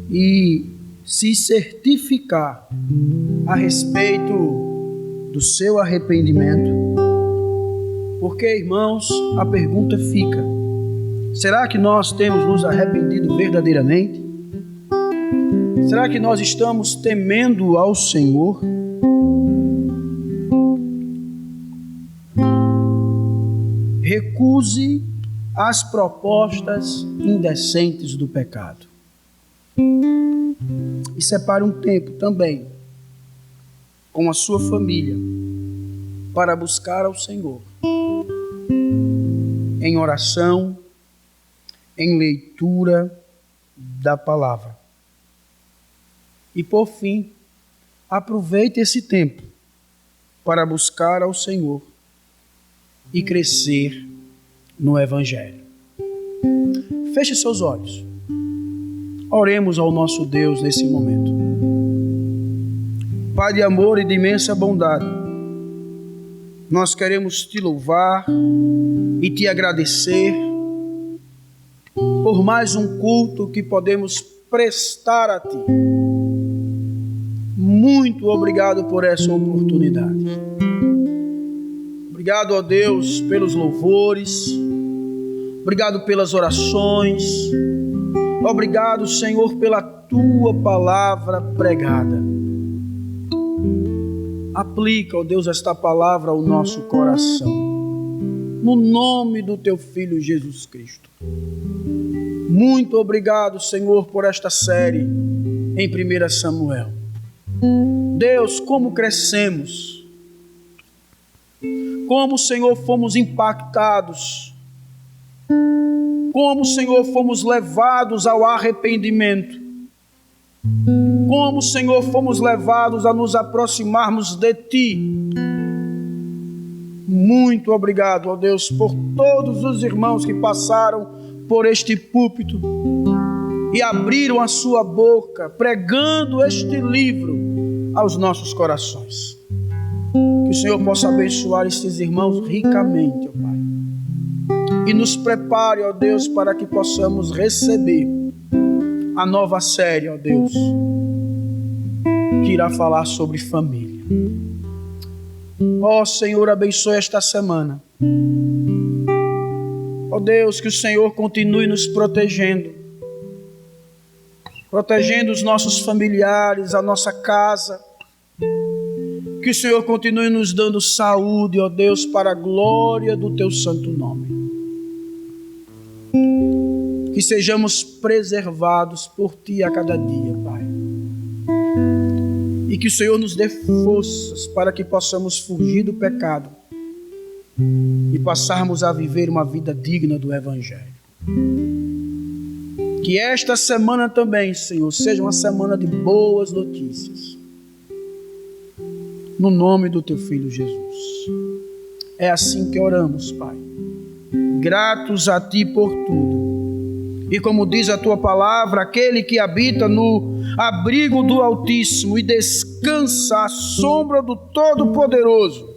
e se certificar a respeito do seu arrependimento, porque, irmãos, a pergunta fica: será que nós temos nos arrependido verdadeiramente? Será que nós estamos temendo ao Senhor? Recuse as propostas indecentes do pecado e separe um tempo também com a sua família para buscar ao Senhor em oração, em leitura da palavra. E por fim, aproveite esse tempo para buscar ao Senhor e crescer no Evangelho. Feche seus olhos. Oremos ao nosso Deus nesse momento. Pai de amor e de imensa bondade, nós queremos te louvar e te agradecer por mais um culto que podemos prestar a ti. Muito obrigado por essa oportunidade. Obrigado, ó Deus, pelos louvores. Obrigado pelas orações. Obrigado, Senhor, pela tua palavra pregada. Aplica, ó Deus, esta palavra ao nosso coração, no nome do teu Filho Jesus Cristo. Muito obrigado, Senhor, por esta série em 1 Samuel. Deus, como crescemos, como, Senhor, fomos impactados, como, Senhor, fomos levados ao arrependimento, como, Senhor, fomos levados a nos aproximarmos de Ti. Muito obrigado, ó Deus, por todos os irmãos que passaram por este púlpito e abriram a sua boca, pregando este livro aos nossos corações. Que o Senhor possa abençoar estes irmãos ricamente, ó Pai. E nos prepare, ó Deus, para que possamos receber a nova série, ó Deus, que irá falar sobre família. Ó Senhor, abençoe esta semana. Ó Deus, que o Senhor continue nos protegendo os nossos familiares, a nossa casa. Que o Senhor continue nos dando saúde, ó Deus, para a glória do teu santo nome. Que sejamos preservados por Ti a cada dia, Pai. E que o Senhor nos dê forças para que possamos fugir do pecado e passarmos a viver uma vida digna do Evangelho. Que esta semana também, Senhor, seja uma semana de boas notícias. No nome do Teu Filho Jesus. É assim que oramos, Pai. Gratos a Ti por tudo. E como diz a Tua palavra, aquele que habita no abrigo do Altíssimo e descansa à sombra do Todo-Poderoso,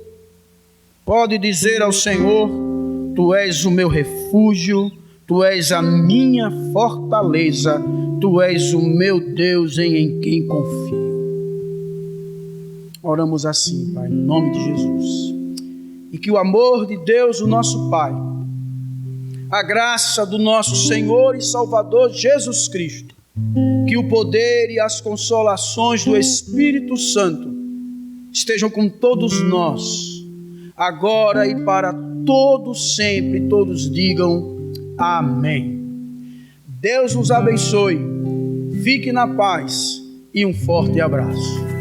pode dizer ao Senhor: Tu és o meu refúgio, Tu és a minha fortaleza, Tu és o meu Deus em quem confio. Oramos assim, Pai, no nome de Jesus. E que o amor de Deus, o nosso Pai, a graça do nosso Senhor e Salvador Jesus Cristo, que o poder e as consolações do Espírito Santo estejam com todos nós, agora e para todos sempre. Todos digam amém. Deus nos abençoe, fique na paz e um forte abraço.